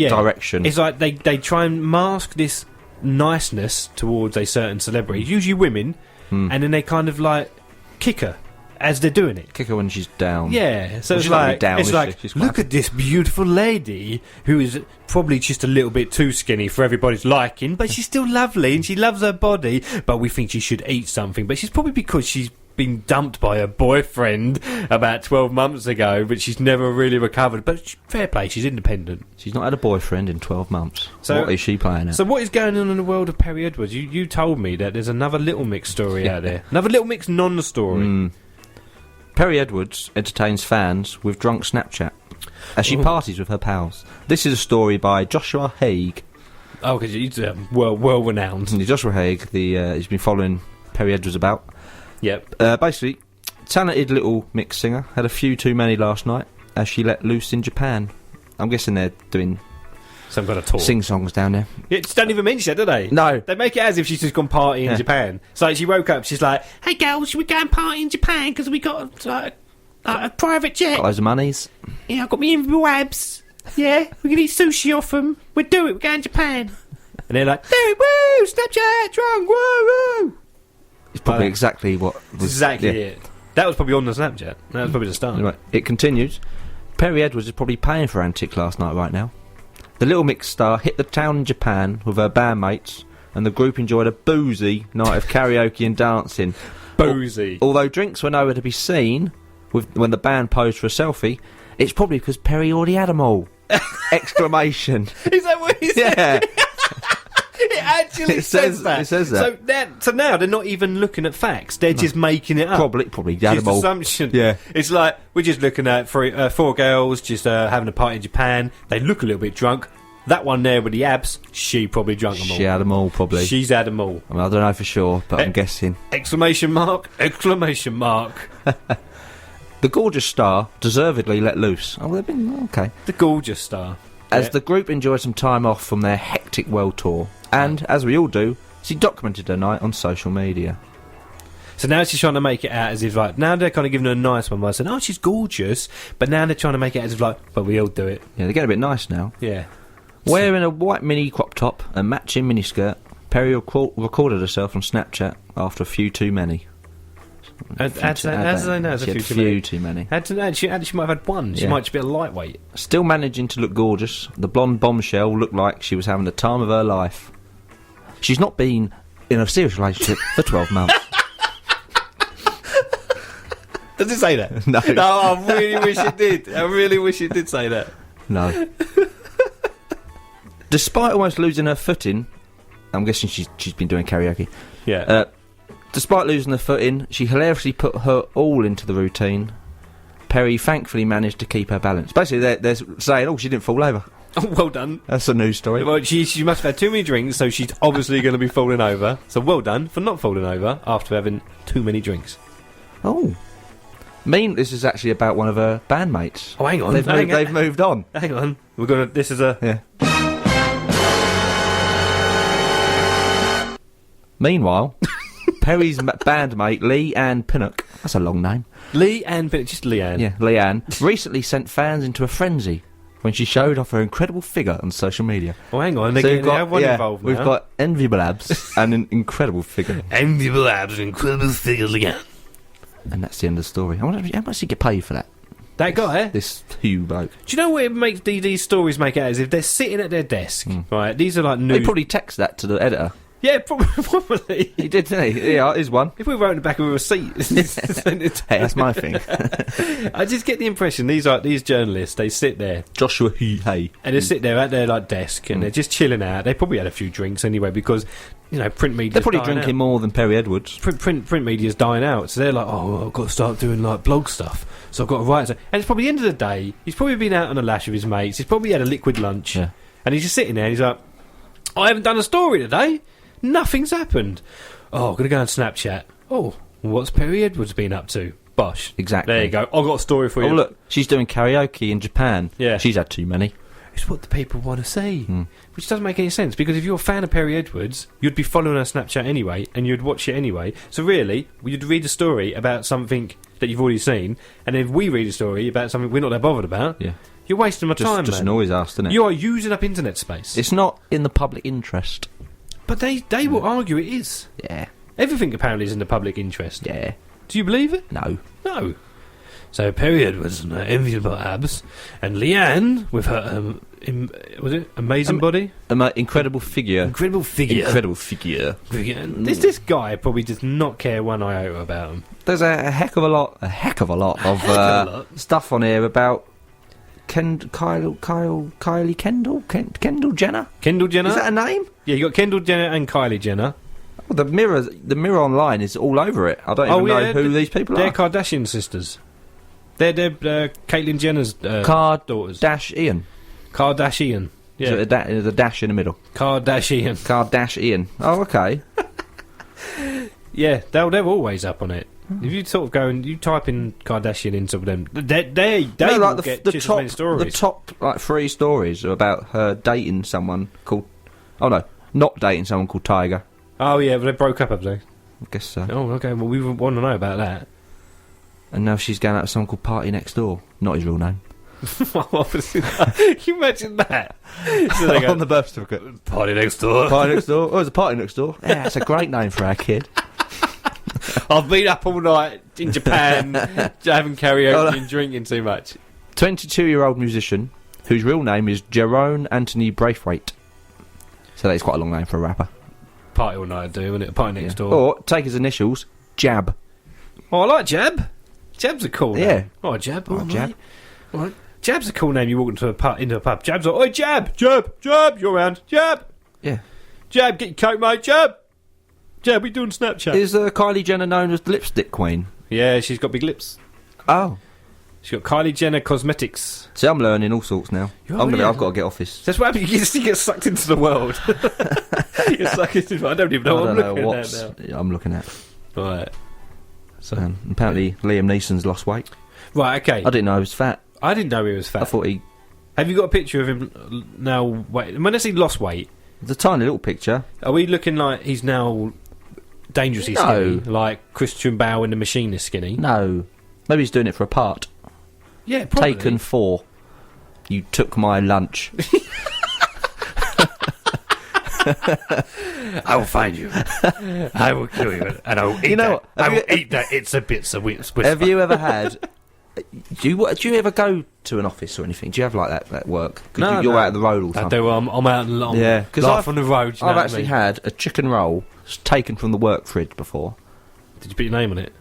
S6: direction.
S3: It's like they try and mask this niceness towards a certain celebrity, usually women, and then they kind of like kick her as they're doing it.
S6: Kick her when she's down.
S3: Yeah, so
S6: well,
S3: it's like,
S6: down,
S3: it's like look at this beautiful lady who is probably just a little bit too skinny for everybody's liking, but she's still lovely and she loves her body, but we think she should eat something. But she's probably because she's been dumped by her boyfriend about 12 months ago, but she's never really recovered. But fair play, she's independent.
S6: She's not had a boyfriend in 12 months.
S3: So,
S6: what is she playing at?
S3: So what is going on in the world of Perrie Edwards? You told me that there's another Little Mix story out there. Another Little Mix non-story.
S6: Perrie Edwards entertains fans with drunk Snapchat as she parties with her pals. This is a story by Joshua Haig.
S3: Oh, because he's well-renowned.
S6: Joshua Haig, he's been following Perrie Edwards about.
S3: Yep.
S6: Basically, talented Little Mix singer had a few too many last night as she let loose in Japan. I'm guessing they're doing
S3: some kind of tour.
S6: Sing-songs down there.
S3: Yeah, just don't even mention it, do they?
S6: No.
S3: They make it as if she's just gone party in Japan. So she woke up, she's like, hey girls, should we go and party in Japan because we got a private jet?
S6: Got loads of monies.
S3: Yeah, I've got me invisible abs. Yeah, we can eat sushi off them. We'll do it, we're going to Japan. And they're like, dude, woo, Snapchat, drunk, woo, woo.
S6: It's probably exactly what was...
S3: Exactly it. That was probably on the Snapchat. That was probably the start.
S6: Anyway, it continues. Perrie Edwards is probably paying for antics last night right now. The Little Mix star hit the town in Japan with her bandmates, and the group enjoyed a boozy night of karaoke and dancing.
S3: Boozy.
S6: Although drinks were nowhere to be seen when the band posed for a selfie, it's probably because Perrie already had them all! Exclamation.
S3: Is that what he said?
S6: Yeah.
S3: It actually says that.
S6: It says that.
S3: So now they're not even looking at facts. They're just making it up.
S6: Probably
S3: Just
S6: animal.
S3: assumption.
S6: Yeah.
S3: It's like we're just looking at four girls just having a party in Japan. They look a little bit drunk. That one there with the abs, she probably drunk them all.
S6: She had them all, probably.
S3: She's had them all.
S6: I mean, I don't know for sure, but I'm guessing.
S3: Exclamation mark! Exclamation mark!
S6: The gorgeous star deservedly let loose. Oh, they've been okay.
S3: The gorgeous star.
S6: As the group enjoyed some time off from their hectic world tour, and as we all do, she documented her night on social media.
S3: So now she's trying to make it out as if, like, now they're kind of giving her a nice one by saying, oh, she's gorgeous, but now they're trying to make it as if, like, but we all do it.
S6: Yeah, they're getting a bit nice now.
S3: Yeah.
S6: Wearing a white mini crop top and matching miniskirt, Perrie recorded herself on Snapchat after a few too many.
S3: How do they know it's a few too many? She might have had one. She might just be a lightweight.
S6: Still managing to look gorgeous, the blonde bombshell looked like she was having the time of her life. She's not been in a serious relationship for 12 months.
S3: Does it say that?
S6: No.
S3: No, I really wish it did. I really wish it did say that.
S6: No. Despite almost losing her footing, I'm guessing she's been doing karaoke.
S3: Yeah.
S6: Despite losing her footing, she hilariously put her all into the routine. Perrie thankfully managed to keep her balance. Basically, they're saying, oh, she didn't fall over.
S3: Oh, well done.
S6: That's a news story.
S3: Well, she must have had too many drinks, so she's obviously going to be falling over. So well done for not falling over after having too many drinks.
S6: Oh. This is actually about one of her bandmates.
S3: Oh, hang on.
S6: They've moved on.
S3: Hang on. This is a...
S6: Yeah. Meanwhile, Perrie's bandmate Leanne Pinnock, that's a long name.
S3: Leanne Pinnock, just Leanne.
S6: Yeah, Leanne, recently sent fans into a frenzy when she showed off her incredible figure on social media.
S3: Oh, hang on, they're getting everyone involved now.
S6: We've got enviable abs and an incredible figure.
S3: Enviable abs and incredible figure again.
S6: And that's the end of the story. How much does he get paid for that?
S3: That guy?
S6: This Hugh bloke.
S3: Do you know what it makes these stories make out as if they're sitting at their desk, right? These are like news...
S6: They probably text that to the editor.
S3: Yeah, probably.
S6: He did, didn't he? Yeah, here's one.
S3: If we wrote in the back of a receipt...
S6: Hey, that's my thing.
S3: I just get the impression these journalists, they sit there...
S6: Joshua Hey.
S3: And they sit there at their desk and they're just chilling out. They probably had a few drinks anyway because, print media's
S6: They're probably
S3: dying
S6: drinking
S3: out.
S6: more than Perrie Edwards.
S3: Print media's dying out. So they're like, oh, I've got to start doing, blog stuff. So I've got to write... And it's probably the end of the day. He's probably been out on a lash with his mates. He's probably had a liquid lunch.
S6: Yeah.
S3: And he's just sitting there and he's like, I haven't done a story today. Nothing's happened. Oh, I'm going to go on Snapchat. Oh, what's Perrie Edwards been up to? Bosh.
S6: Exactly.
S3: There you go. I've got a story for you.
S6: Oh, look, she's doing karaoke in Japan.
S3: Yeah.
S6: She's had too many.
S3: It's what the people want to see. Which doesn't make any sense, because if you're a fan of Perrie Edwards, you'd be following her Snapchat anyway, and you'd watch it anyway. So really, you'd read a story about something that you've already seen, and if we read a story about something we're not that bothered about, you're wasting my time,
S6: Just
S3: man.
S6: annoys us, isn't it?
S3: You are using up internet space.
S6: It's not in the public interest.
S3: But they will argue it is.
S6: Yeah.
S3: Everything apparently is in the public interest.
S6: Yeah.
S3: Do you believe it?
S6: No.
S3: No. So Perrie Edwards and her enviable abs, and Leanne with her was it amazing body?
S6: Incredible figure.
S3: Incredible figure.
S6: Incredible figure.
S3: This guy probably does not care one iota about him.
S6: There's a heck of a lot of stuff on here about Kylie Kendall Jenner.
S3: Kendall Jenner?
S6: Is that a name?
S3: Yeah, you got Kendall Jenner and Kylie Jenner.
S6: Well, the mirror online is all over it. I don't even know who these people
S3: they're
S6: are.
S3: They're Kardashian sisters. They're Caitlyn Jenner's daughters.
S6: Kardashian.
S3: Kardashian. Yeah.
S6: So there's a dash in the middle. Kardashian. Oh, okay.
S3: Yeah, they're always up on it. If you sort of go and you type in Kardashian into them, they will get just as many stories.
S6: The top 3 stories are about her dating someone called... Oh no, not dating someone called Tiger.
S3: Oh yeah, but they broke up, have they?
S6: I guess so.
S3: Oh, okay, well we want to know about that.
S6: And now she's going out with someone called Party Next Door. Not his real name.
S3: Can you imagine that? So they go,
S6: on the birth certificate.
S3: Party Next Door.
S6: Party Next Door. Oh, there's a Party Next Door. Yeah, that's a great name for our kid.
S3: I've been up all night in Japan having karaoke and drinking too much.
S6: 22-year-old musician whose real name is Jerome Anthony Braithwaite. So that's quite a long name for a rapper.
S3: Party all night, isn't it? Party Next Door.
S6: Or take his initials, Jab.
S3: Oh, I like Jab. Jab's a cool name.
S6: Yeah.
S3: Oh, Jab.
S6: Oh, Jab.
S3: All right. Jab's a cool name. You walk into a pub. Jab's like, oi, Jab, you're around, Jab.
S6: Yeah.
S3: Jab, get your coat, mate. Jab, we doing Snapchat.
S6: Is Kylie Jenner known as the lipstick queen?
S3: Yeah, she's got big lips.
S6: Oh.
S3: She's got Kylie Jenner Cosmetics.
S6: See, I'm learning all sorts now. I've got to get off this.
S3: That's what happens. You get sucked into the world. You're sucked into. I don't even know what I'm looking at now.
S6: I'm looking at.
S3: Right. So
S6: apparently Liam Neeson's lost weight.
S3: Right. Okay.
S6: I didn't know he was fat.
S3: I didn't know he was fat.
S6: I thought he.
S3: Have you got a picture of him now? Wait, when I say lost weight,
S6: the tiny little picture.
S3: Are we looking like he's now dangerously skinny, like Christian Bale in The Machine is skinny?
S6: No. Maybe he's doing it for a part.
S3: Yeah, probably.
S6: Taken 4. You took my lunch.
S3: I will find you. I will kill you, and I will eat that. I will eat that. It's a bit of whisper.
S6: Have you ever had? Do you ever go to an office or anything? Do you have like that at work?
S3: No,
S6: you're out of the road all the time.
S3: I do. I'm out and long.
S6: Yeah, because
S3: on the road.
S6: I've actually had a chicken roll taken from the work fridge before.
S3: Did you put your name on it?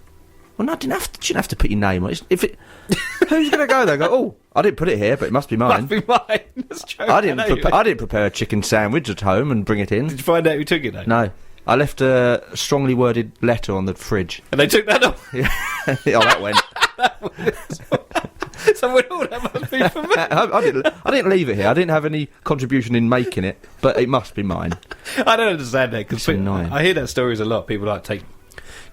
S6: Well, no, you shouldn't have to put your name on it. Who's going to go there and go, oh, I didn't put it here, but it must be mine.
S3: Must be mine. That's true.
S6: I didn't prepare a chicken sandwich at home and bring it in.
S3: Did you find out who took it, though?
S6: No. I left a strongly worded letter on the fridge.
S3: And they took that off?
S6: Yeah. Oh, that went.
S3: So that must be for me.
S6: I didn't leave it here. I didn't have any contribution in making it, but it must be mine.
S3: I don't understand that, because
S6: annoying.
S3: I hear that stories a lot. People like take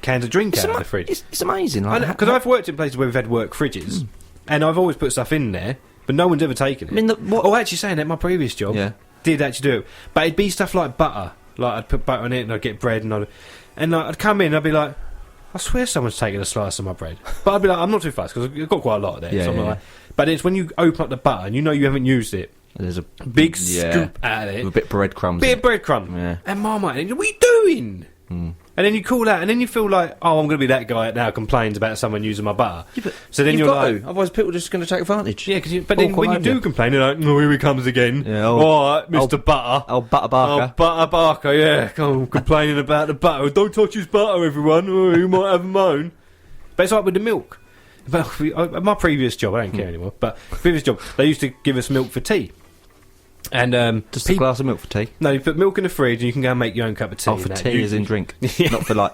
S3: cans of drink out of the fridge.
S6: It's amazing.
S3: Because I've worked in places where we've had work fridges, and I've always put stuff in there, but no one's ever taken it.
S6: I mean,
S3: actually saying that, my previous job did actually do it. But it'd be stuff like butter. Like, I'd put butter in it, and I'd get bread, and I'd come in, and I'd be like, I swear someone's taken a slice of my bread. But I'd be like, I'm not too fast, because I've got quite a lot there.
S6: Yeah,
S3: so I'm like, but it's when you open up the butter, and you know you haven't used it,
S6: there's a
S3: big scoop out of it.
S6: With a bit of breadcrumbs.
S3: Bit of breadcrumb.
S6: Yeah.
S3: And Marmite, what are you doing? And then you call out, and then you feel like, oh, I'm going to be that guy that now complains about someone using my butter. Yeah, so then you're like,
S6: otherwise people are just going to take advantage.
S3: Yeah, but then when you do complain, you're like, oh, here he comes again.
S6: Yeah,
S3: all right, Mr. Butter.
S6: Oh, Butter Barker.
S3: Oh, Butter Barker, yeah. Come on, complaining about the butter. Don't touch his butter, everyone. Oh, you might have a moan. But it's like with the milk. But my previous job, I don't care anymore, but previous job, they used to give us milk for tea. And
S6: just a glass of milk for tea?
S3: No, you put milk in the fridge and you can go and make your own cup of tea.
S6: Oh, for tea as in drink, not for like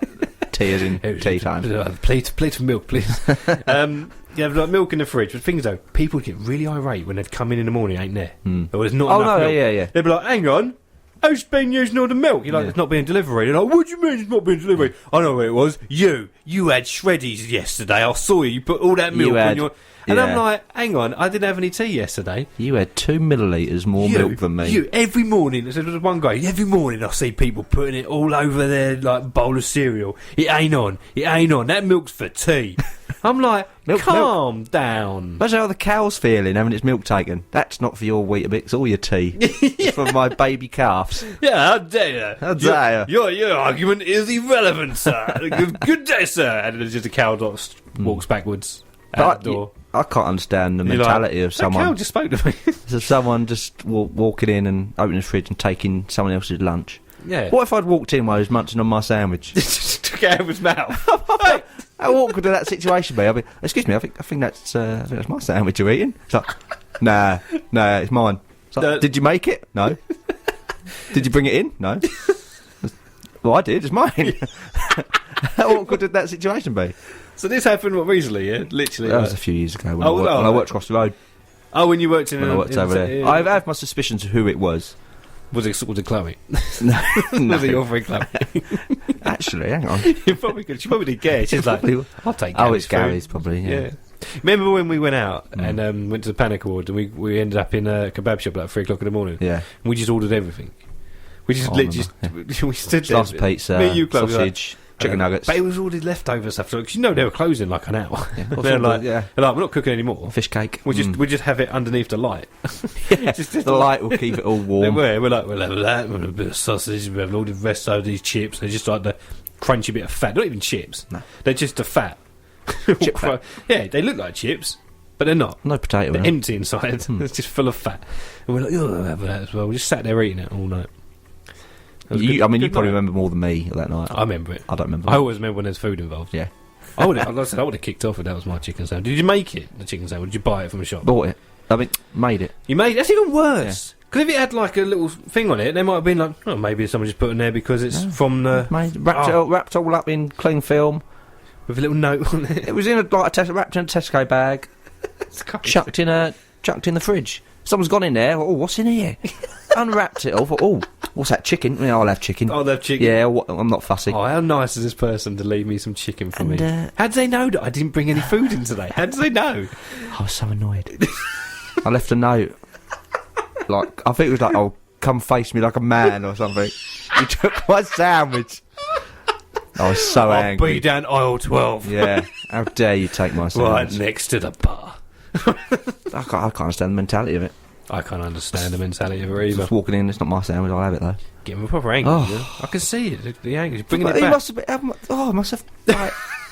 S6: tea as in tea time.
S3: Plate of milk, please. You have like milk in the fridge. But things though, people get really irate when they'd come in the morning, ain't there? Or there's not enough milk.
S6: Yeah.
S3: They'd be like, hang on, who's been using all the milk? You're like, it's not being delivered. You're like, what do you mean it's not being delivered? I know where it was. You had shreddies yesterday. I saw you. You put all that milk on your... And I'm like, hang on, I didn't have any tea yesterday.
S6: You had 2 millilitres more milk than me.
S3: Every morning, there was one guy, every morning I see people putting it all over their like bowl of cereal. It ain't on. That milk's for tea. I'm like, calm down.
S6: Imagine how the cow's feeling having its milk taken. That's not for your Weetabix, it's all your tea. It's for my baby calves.
S3: Yeah, how dare you?
S6: How dare you?
S3: Your argument is irrelevant, sir. Good day, sir. And then just a cow walks backwards out the door.
S6: I can't understand the mentality of someone.
S3: That cow just spoke to me.
S6: Of someone just walking in and opening the fridge and taking someone else's lunch.
S3: Yeah.
S6: What if I'd walked in while he was munching on my sandwich?
S3: Just took it out of his mouth.
S6: How awkward would that situation be? I'll be, excuse me, I think that's my sandwich you're eating. It's like, nah, it's mine. It's like, did you make it? No. Did you bring it in? No. Well, I did. It's mine. How awkward would that situation be?
S3: So this happened recently, yeah? Literally.
S6: That was a few years ago when I worked across the road.
S3: Oh, when you worked
S6: I worked over there. I have my suspicions of who it was.
S3: Was it Chloe?
S6: No.
S3: Was it your friend Chloe?
S6: Actually, hang on.
S3: You probably could. She probably didn't care. She's like, I'll take Gary's.
S6: Oh, it's Gary's probably, yeah.
S3: Remember when we went out and went to the Panic Award and we ended up in a kebab shop at 3 o'clock in the morning?
S6: Yeah.
S3: And we just ordered everything. We just we stood there.
S6: Slice pizza,
S3: me, you, Chloe,
S6: sausage, chicken nuggets.
S3: But it was all the leftover stuff. Because you know they were closing in like an hour.
S6: Yeah,
S3: they're like, we're not cooking anymore.
S6: Fish cake.
S3: We just have it underneath the light.
S6: The light will keep it all warm.
S3: We're like, we'll have that, we'll have a bit of sausage, we'll have all the rest of these chips. They're just like the crunchy bit of fat. Not even chips. No. They're just the fat.
S6: Chip fat.
S3: Yeah, they look like chips, but they're not.
S6: No potato.
S3: They're empty inside. It's just full of fat. And we're like, we'll have that as well. We just sat there eating it all night.
S6: You probably remember more than me that night.
S3: I remember it.
S6: I don't remember.
S3: I always remember when there's food involved.
S6: Yeah.
S3: I would have kicked off if that was my chicken sandwich. Did you make it, the chicken sandwich? Did you buy it from a shop?
S6: Bought it. Made it.
S3: You made it? That's even worse. Because if it had like a little thing on it, they might have been like, oh, maybe someone just put it in there because it's from the...
S6: Wrapped all up in cling film.
S3: With a little note on it.
S6: It was in wrapped in a Tesco bag, chucked in the fridge. Someone's gone in there. Oh, what's in here? Unwrapped it all. Thought, oh, what's that? Chicken? Yeah, I'll have chicken.
S3: I'll have chicken.
S6: Yeah, I'm not fussy.
S3: Oh, how nice is this person to leave me some chicken for me? How do they know that I didn't bring any food in today? How do they know?
S6: I was so annoyed. I left a note. Like, I think it was like, oh, come face me like a man or something. He took my sandwich. I was so angry.
S3: I'll be down aisle 12.
S6: Yeah. How dare you take my sandwich?
S3: Right next to the bar.
S6: I can't understand the mentality of it.
S3: I can't understand the mentality of it either.
S6: Just walking in, it's not my sandwich, I'll have it though.
S3: Give him a proper angle.
S6: Oh.
S3: I can see it, the angle. He's bringing
S6: But
S3: it
S6: he
S3: back.
S6: must have been, must have, like,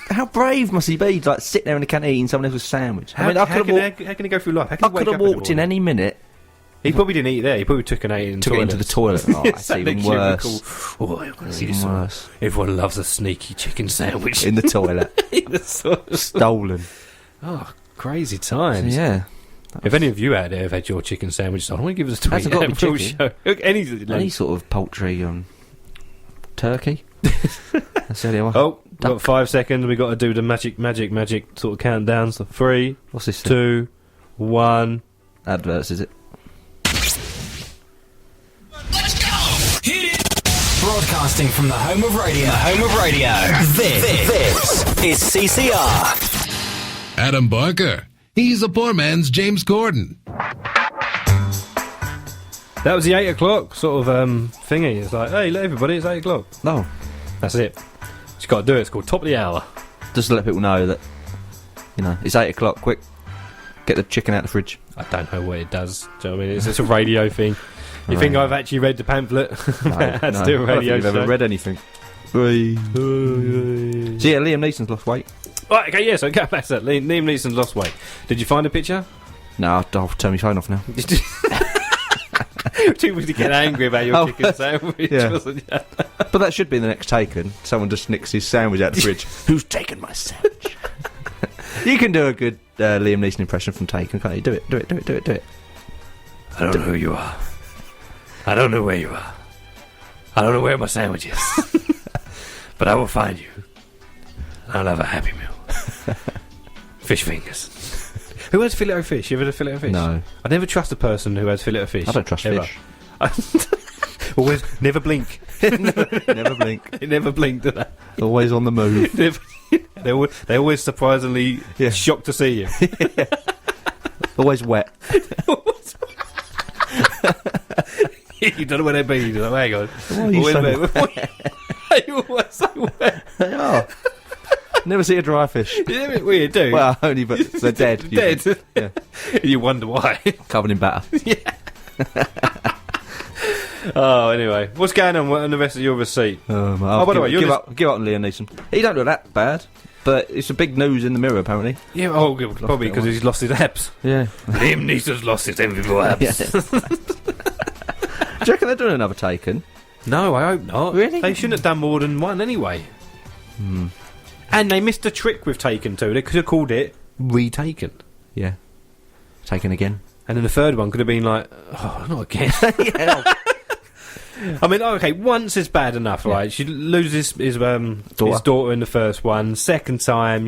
S6: how brave must he be, like, sitting there in the canteen eating someone else's sandwich?
S3: How can he go through life?
S6: I could have walked in any minute.
S3: He probably didn't eat there. He probably took it into the toilet.
S6: Oh, that's even worse.
S3: That's even worse. Everyone loves a sneaky chicken sandwich.
S6: In the toilet.
S3: In the toilet.
S6: Stolen.
S3: Oh, crazy times.
S6: Yeah.
S3: If any of you out there have had your chicken sandwich, I don't want to give us a tweet.
S6: Hasn't got to be chicken.
S3: Show. Look,
S6: any sort of poultry turkey. That's the only one.
S3: Oh, got 5 seconds. We got to do the magic sort of countdown. So 3,
S6: what's this?
S3: 2, 1.
S6: Adverts, is it?
S1: Broadcasting from the home of radio. This is CCR.
S2: Adam Barker. He's a poor man's James Corden.
S3: That was the 8 o'clock sort of thingy. It's like, hey, everybody, it's 8 o'clock.
S6: No.
S3: That's it. Just got to do it. It's called Top of the Hour.
S6: Just to let people know that, it's 8 o'clock. Quick, get the chicken out of the fridge.
S3: I don't know what it does. Do you know what I mean? It's a radio thing. You think I've actually read the pamphlet?
S6: No,
S3: That's still a radio
S6: I don't think you've
S3: show.
S6: ever read anything. So yeah, Liam Neeson's lost weight.
S3: Right, okay, yeah, so go back to that. Liam Neeson's lost weight. Did you find a picture?
S6: No, I'll turn my phone off now.
S3: Too busy to get angry about your chicken sandwich,
S6: yeah.
S3: wasn't you?
S6: But that should be the next Taken. Someone just nicks his sandwich out the fridge. Who's taken my sandwich? You can do a good Liam Neeson impression from Taken, can't you? Do it.
S3: I don't know who you are. I don't know where you are. I don't know where my sandwich is. But I will find you. I'll have a happy meal. Fish fingers. Who has fillet of fish? You ever had a fillet of fish?
S6: No.
S3: I never trust a person who has fillet of fish.
S6: I don't trust
S3: ever.
S6: fish.
S3: Always never blink.
S6: Never blink.
S3: They never blink, do they?
S6: Always on the move.
S3: They're always surprisingly shocked to see you.
S6: Always wet.
S3: You don't know where they've been. Like, hang on.
S6: Why are you so wet?
S3: You always so wet.
S6: They are. Never see a dry fish.
S3: It's a bit weird, do you?
S6: Well, only but they're dead.
S3: Dead.
S6: Yeah.
S3: You wonder why.
S6: Covered in batter.
S3: Yeah. Oh, anyway. What's going on the rest of your receipt?
S6: By the way, give up on Liam Neeson. He don't look that bad, but it's a big news in the Mirror, apparently.
S3: Yeah, probably because he's lost his abs.
S6: Yeah.
S3: Liam Neeson's lost his enviable abs.
S6: Do you reckon they're doing another Taken?
S3: No, I hope not.
S6: Really?
S3: They shouldn't have done more than one anyway. And they missed a trick with Taken 2. They could have called it Retaken.
S6: Yeah. Taken again.
S3: And then the third one could have been like, oh, not again. I mean, okay, once is bad enough, right? She loses his daughter in the first one. Second time,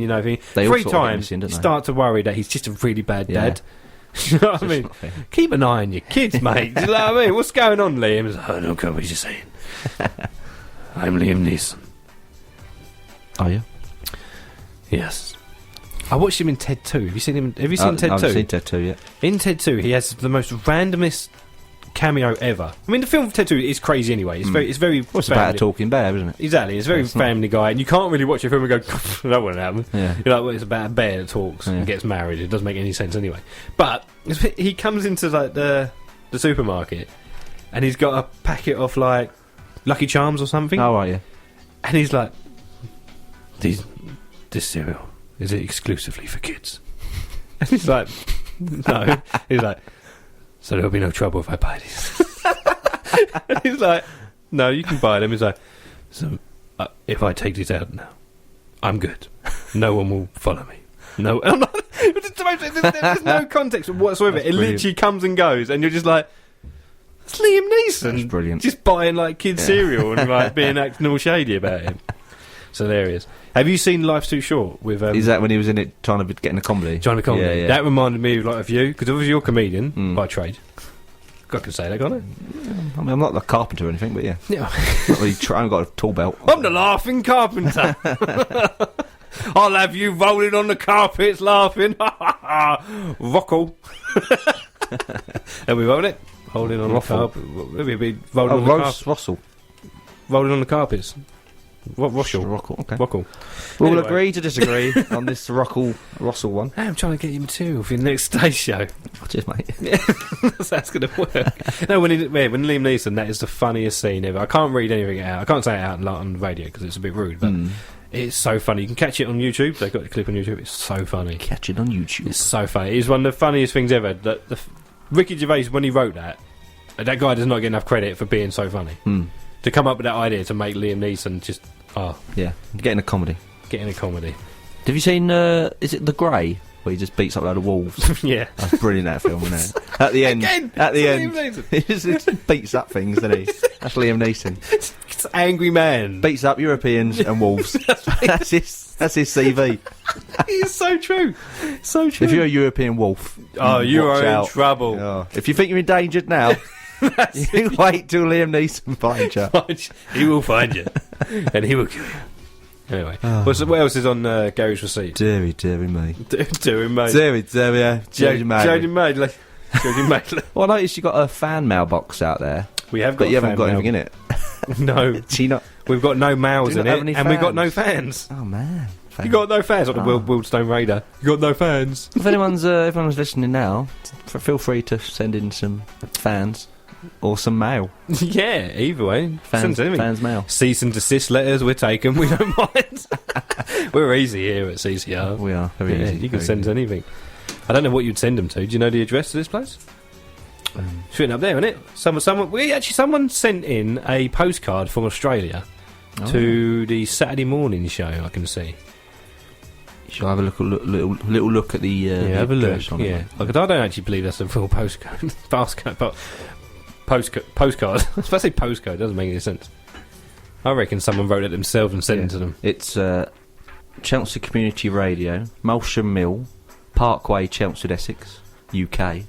S3: three times, you start to worry that he's just a really bad dad. You know what I mean? Keep an eye on your kids, mate. You know what I mean? What's going on, Liam? He's like, I don't care what you're saying. I'm Liam Neeson.
S6: Are you?
S3: Yes. I watched him in Ted 2. Have you seen him? Have you seen Ted 2?
S6: I've seen Ted 2, yeah.
S3: In Ted 2, he has the most randomest cameo ever. I mean, the film Ted 2 is crazy anyway. It's very.
S6: Well, it's about a talking bear, isn't it?
S3: Exactly. It's very Family Guy, and you can't really watch a film and go, that wouldn't happen.
S6: Yeah.
S3: You're like, well, it's about a bear that talks and gets married. It doesn't make any sense anyway. But he comes into like the supermarket, and he's got a packet of like Lucky Charms or something.
S6: Oh, right, yeah.
S3: And he's like, this cereal, is it exclusively for kids? And he's like, no. He's like, so there'll be no trouble if I buy these. And he's like, no, you can buy them. He's like, so if I take these out now, I'm good. No one will follow me. No, I'm not, there's no context whatsoever. It literally comes and goes, and you're just like, It's Liam Neeson.
S6: That's brilliant.
S3: Just buying like kids cereal and like being acting all shady about him. It's hilarious. Have you seen Life's Too Short with?
S6: Is that when he was in it trying to get in a comedy?
S3: Trying to comedy.
S6: Yeah, yeah.
S3: That reminded me of like of you because obviously you're a comedian by trade. I can say that, can't I?
S6: I mean, I'm not the carpenter or anything, but yeah.
S3: Yeah.
S6: Not really I haven't got a tall belt.
S3: I'm the laughing carpenter. I'll have you rolling on the carpets laughing. Rockle. Are we rolling it? Rolling on
S6: Ruffle.
S3: the carpet. Maybe be rolling on the carpet.
S6: Russell.
S3: Rolling on the carpets. Russell.
S6: Rockle, okay.
S3: Rockle.
S6: We'll
S3: Anyway.
S6: agree to disagree on this Russell one.
S3: I'm trying to get you material for your next stage show.
S6: Cheers, mate.
S3: That's going to work. No, when Liam Neeson, that is the funniest scene ever. I can't read anything out. I can't say it out on the radio because it's a bit rude, but it's so funny. You can catch it on YouTube. They've got the clip on YouTube. It's so funny.
S6: Catch it on YouTube.
S3: It's so funny. It's one of the funniest things ever. Ricky Gervais, when he wrote that guy does not get enough credit for being so funny. To come up with that idea to make Liam Neeson just...
S6: Yeah, get in a comedy.
S3: Get in a comedy.
S6: Have you seen, is it The Grey? Where he just beats up a load of wolves.
S3: Yeah.
S6: That's brilliant, that film, isn't it? At the end.
S3: Again,
S6: at the
S3: it's
S6: end.
S3: Liam Neeson.
S6: He just beats up things, doesn't he? That's Liam Neeson.
S3: It's angry man.
S6: Beats up Europeans and wolves. That's his CV.
S3: It's so true. So true.
S6: If you're a European wolf,
S3: you
S6: watch
S3: are
S6: out.
S3: in trouble.
S6: Oh, if you think you're endangered now, you wait till Liam Neeson finds you.
S3: He will find you. And he will kill you. Anyway, what else is on Gary's receipt?
S6: Deary me.
S3: Deary mate.
S6: Deary, Jodie Madeley.
S3: Jodie Madeley.
S6: Well, I noticed you got a fan mail box out there.
S3: We have got
S6: but you haven't
S3: fan
S6: got
S3: mail.
S6: anything in it.
S3: No.
S6: We've
S3: got no mails in it, and we've got no
S6: fans.
S3: fans.
S6: Oh, man.
S3: You got no fans, like the Wildstone Raider. You got no fans.
S6: If anyone's listening now, feel free to send in some fans or some mail.
S3: Yeah, either way.
S6: Fans mail.
S3: Cease and desist letters, we're taken. We don't mind. We're easy here at CCR.
S6: We are. Very easy.
S3: You can send us anything. I don't know what you'd send them to. Do you know the address to this place? It's written up there, isn't it? Someone sent in a postcard from Australia to the Saturday morning show. I can see.
S6: Shall I have a little look at the
S3: have a look.
S6: address on
S3: Yeah,
S6: it?
S3: I don't actually believe that's a full postcode. Postcard. I was about to say postcode. Doesn't make any sense. I reckon someone wrote it themselves and sent it to them.
S6: It's Chelmsford Community Radio, Malsham Mill, Parkway, Chelmsford, Essex, UK.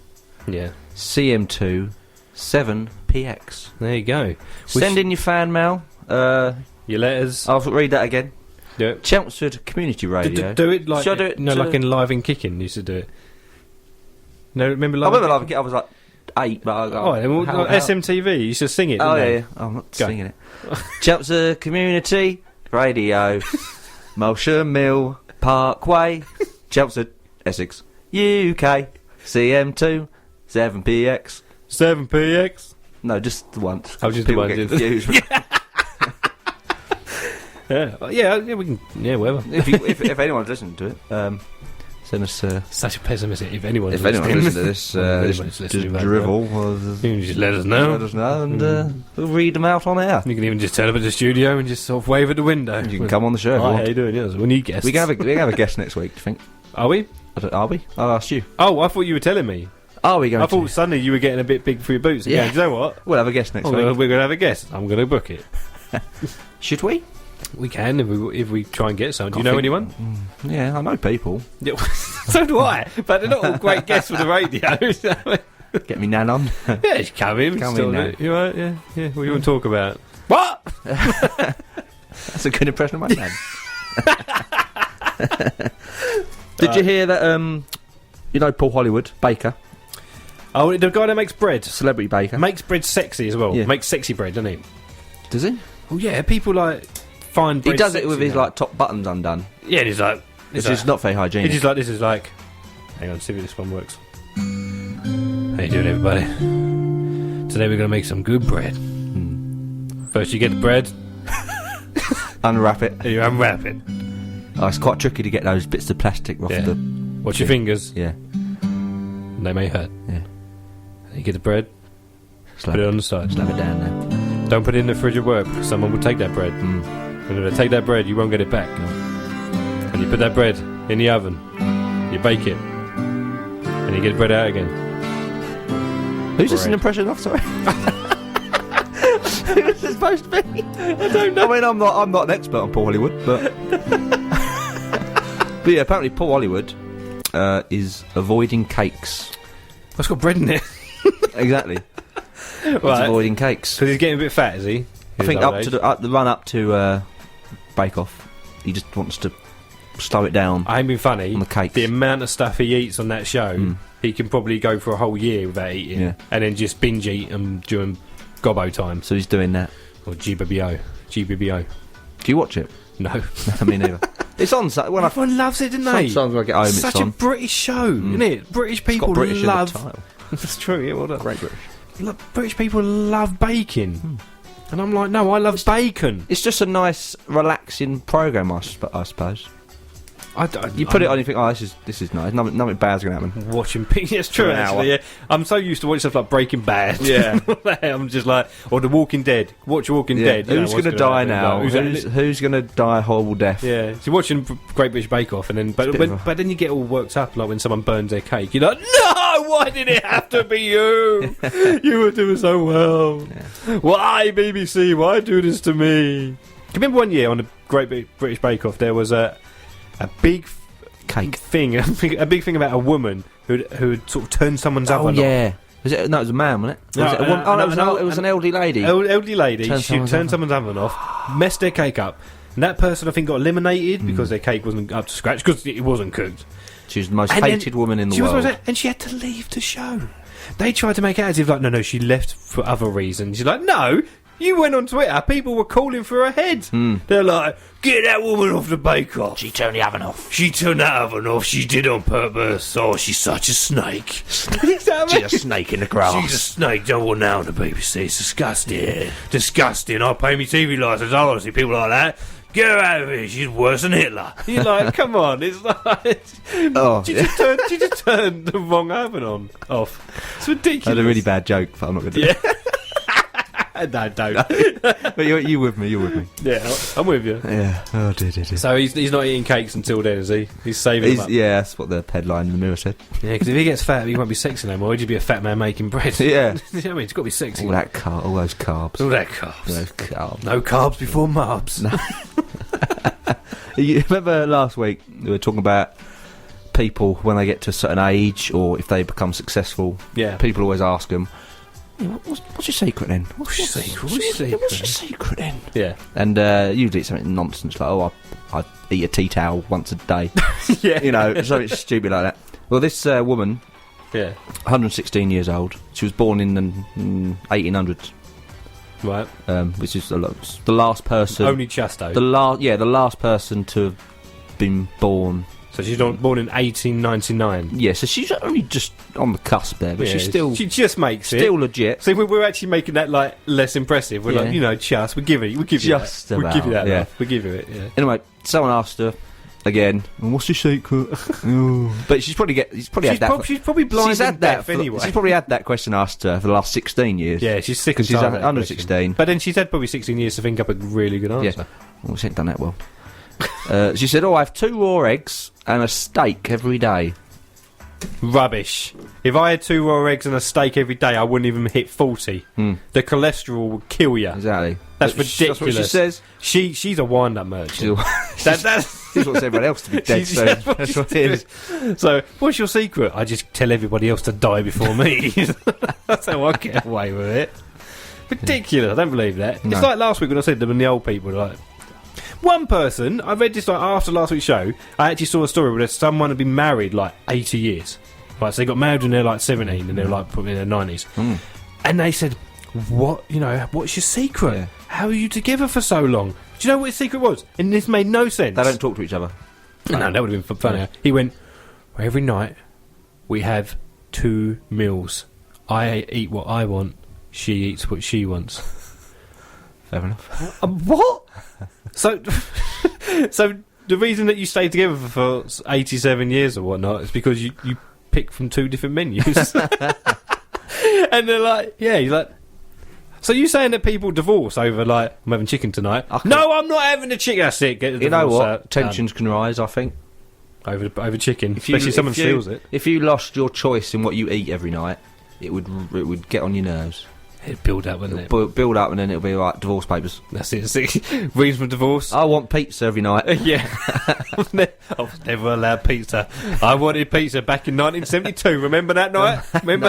S3: Yeah.
S6: CM2 7PX.
S3: There you go.
S6: Send in your fan mail.
S3: Your letters.
S6: I'll read that again.
S3: Yeah.
S6: Chelmsford Community Radio.
S3: Do it like...
S6: Should I do it?
S3: No, like in Live and Kicking used to do it. No, remember
S6: I
S3: Live
S6: remember Live and Kicking. I was like 8, but
S3: SMTV, you used to sing it,
S6: Oh,
S3: didn't
S6: yeah,
S3: they?
S6: yeah. I'm not singing it. Chelmsford Community Radio, Malsham Mill, Parkway, Chelmsford, Essex, UK, CM2, 7PX.
S3: 7PX?
S6: No, just the once.
S3: Oh, just the
S6: People
S3: one.
S6: get confused.
S3: Yeah, we can. Yeah, whatever.
S6: if anyone's listening to it, send us.
S3: Such a pessimistic. If anyone's
S6: listening to this, drivel,
S3: you can just let us know.
S6: and we'll read them out on air.
S3: You can even just turn up at the studio and just sort of wave at the window.
S6: You can come on the show.
S3: Hi, how you doing? Yes, we need guests.
S6: We can have a guest next week. Do you think?
S3: Are we?
S6: Are we? I'll ask you.
S3: Oh, I thought you were telling me.
S6: Are we going?
S3: I thought suddenly you were getting a bit big for your boots.
S6: Yeah.
S3: Do you know what?
S6: We'll have a guest next week.
S3: We're going to have a guest. I'm going to book it.
S6: Should we?
S3: We can if we try and get someone. Do you know anyone?
S6: Yeah, I know people.
S3: Yeah, so do I. But they're not all great guests for the radio.
S6: Get me Nan on.
S3: Yeah, just come in.
S6: Come in, Nan.
S3: You right? Yeah. What do you want to talk about? What?
S6: That's a good impression of my Nan. Did you hear that? You know Paul Hollywood, baker.
S3: Oh, the guy that makes bread.
S6: Celebrity baker.
S3: Makes bread sexy as well.
S6: Yeah.
S3: Makes sexy bread, doesn't he?
S6: Does he?
S3: Oh yeah, people like find bread
S6: He does
S3: sexy
S6: it with his
S3: now.
S6: like top buttons undone.
S3: Yeah, and he's like...
S6: It's just not very hygienic.
S3: He's just like, this is like... Hang on, see if this one works. How you doing, everybody? Today we're going to make some good bread. First you get the bread.
S6: Unwrap it.
S3: And you unwrap it.
S6: Oh, it's quite tricky to get those bits of plastic off the...
S3: Watch your fingers.
S6: Yeah.
S3: They may hurt.
S6: Yeah.
S3: And you get the bread.
S6: Slap
S3: Put it on the side.
S6: Slap it down there.
S3: Don't put it in the fridge at work because someone will take that bread. And if they take that bread, you won't get it back. And you put that bread in the oven. You bake it. And you get the bread out again.
S6: Who's this an impression of? Sorry. Who's this supposed to be? I don't know. I mean, I'm not an expert on Paul Hollywood, but but yeah, apparently Paul Hollywood is avoiding cakes.
S3: It's got bread in it.
S6: Exactly. He's avoiding cakes
S3: because he's getting a bit fat, is he?
S6: I think up to the run up to Bake Off, he just wants to slow it down.
S3: I ain't been funny.
S6: On the cakes.
S3: The amount of stuff he eats on that show, he can probably go for a whole year without eating, and then just binge eat them during gobbo time.
S6: So he's doing that.
S3: Or GBBO.
S6: Do you watch it?
S3: No.
S6: I mean, neither. It's on. When
S3: everyone loves it, didn't they?
S6: Sometimes when I get home,
S3: it's such a British show, isn't it? British people
S6: British
S3: love.
S6: In the title.
S3: That's true. Yeah, well done.
S6: Great British.
S3: Look, British people love bacon, and I'm like, no, I love bacon.
S6: It's just a nice, relaxing program, I suppose. You put it on, you think, oh, this is nice. Nothing bad's going to happen.
S3: Watching pictures. It's true, actually, yeah. I'm so used to watching stuff like Breaking Bad.
S6: Yeah.
S3: I'm just like, or The Walking Dead. Watch Walking Dead.
S6: Who's going to die now? Who's going to die a horrible death?
S3: Yeah. So you're watching Great British Bake Off, and then but then you get all worked up, like when someone burns their cake. You're like, no, why did it have to be you? You were doing so well. Yeah. Why, BBC? Why do this to me? Do you remember one year on the Great British Bake Off, there was a big
S6: cake
S3: thing, a big thing about a woman who sort of turned someone's oven off.
S6: Yeah. It was a man, wasn't it? It was an elderly lady.
S3: Elderly lady. She turned someone's oven off, messed their cake up, and that person, I think, got eliminated because their cake wasn't up to scratch because it wasn't cooked.
S6: She was the most hated woman in the world.
S3: And she had to leave the show. They tried to make it as if, like, no, she left for other reasons. She's like, no, you went on Twitter, people were calling for her head. They're like, get that woman off the bake-off.
S6: She turned the oven off.
S3: She turned that oven off. She did it on purpose. Oh, she's such a snake.
S6: She's a snake in the grass.
S3: She's a snake. Don't want now on the BBC. It's disgusting. Yeah. Disgusting. I'll pay me TV license. I want to see people like that. Get her out of here. She's worse than Hitler. You're like, come on. It's like... She just turned the wrong oven off. It's ridiculous.
S6: I had a really bad joke, but I'm not going to do it.
S3: No, don't.
S6: But you with me, you're with me.
S3: Yeah, I'm with you.
S6: Yeah. Oh, dear.
S3: So he's not eating cakes until then, is he? He's saving them up.
S6: Yeah, that's what the headline in the Mirror said.
S3: Yeah, because if he gets fat, he won't be sexy no more. He'd just be a fat man making bread.
S6: Yeah.
S3: You know what I mean? It's got to be sexy.
S6: All those carbs.
S3: All that carbs.
S6: Those carbs.
S3: No carbs before marbs.
S6: No. You remember last week we were talking about people when they get to a certain age or if they become successful.
S3: Yeah.
S6: People always ask them, what's your secret then?
S3: What's your secret then?
S6: Yeah. And usually it's something nonsense like, oh, I eat a tea towel once a day.
S3: Yeah.
S6: You know, something stupid like that. Well, this woman, 116 years old, she was born in the 1800s.
S3: Right.
S6: Which is the last person.
S3: Only Chasto.
S6: The last person to have been born.
S3: So she's born in 1899.
S6: Yeah, so she's only just on the cusp there, but she's still...
S3: She just makes it.
S6: Still legit.
S3: So we're actually making that, like, less impressive. We're like, you know, just, we give you that.
S6: Just about.
S3: We give you that,
S6: yeah.
S3: We give you it, yeah.
S6: Anyway, someone asked her, again, what's your secret? But she's probably had that...
S3: She's probably blind and deaf anyway.
S6: She's probably had that question asked her for the last 16 years.
S3: Yeah, she's sick and
S6: she's
S3: tired of that
S6: under
S3: question.
S6: 16.
S3: But then she's had probably 16 years to think up a really good answer.
S6: Yeah. Well, she ain't done that well. She said, I have 2 raw eggs and a steak every day.
S3: Rubbish. If I had 2 raw eggs and a steak every day, I wouldn't even hit 40. The cholesterol would kill you.
S6: Exactly.
S3: That's ridiculous.
S6: That's what she says.
S3: She's a wind-up merchant.
S6: She wants everyone else to be dead, so that's what it is.
S3: So, what's your secret? I just tell everybody else to die before me. That's how I get away with it. Ridiculous. I don't believe that. No. It's like last week when I said them and the old people, like... One person, I read this like after last week's show, I actually saw a story where someone had been married like 80 years. Right, so they got married when they're like 17 and they're like probably in their 90s. And they said, what's your secret? Yeah. How are you together for so long? Do you know what his secret was? And this made no sense.
S6: They don't talk to each other.
S3: No, that would have been funnier. He went, well, every night we have 2 meals. I eat what I want, she eats what she wants.
S6: Fair enough.
S3: What? So the reason that you stayed together for 87 years or whatnot is because you pick from 2 different menus. And they're like, yeah, you're like... So you saying that people divorce over, like, I'm having chicken tonight? No, I'm not having the chicken. That's it. Get the
S6: you know what?
S3: Out.
S6: Tensions can rise, I think.
S3: Over chicken. Especially if someone steals it.
S6: If you lost your choice in what you eat every night, it would get on your nerves.
S3: It'd build up, wouldn't it?
S6: Build up, and then it'll be like divorce papers.
S3: That's it. Reason for divorce.
S6: I want pizza every night.
S3: Yeah. I was never allowed pizza. I wanted pizza back in 1972. Remember that night? Remember?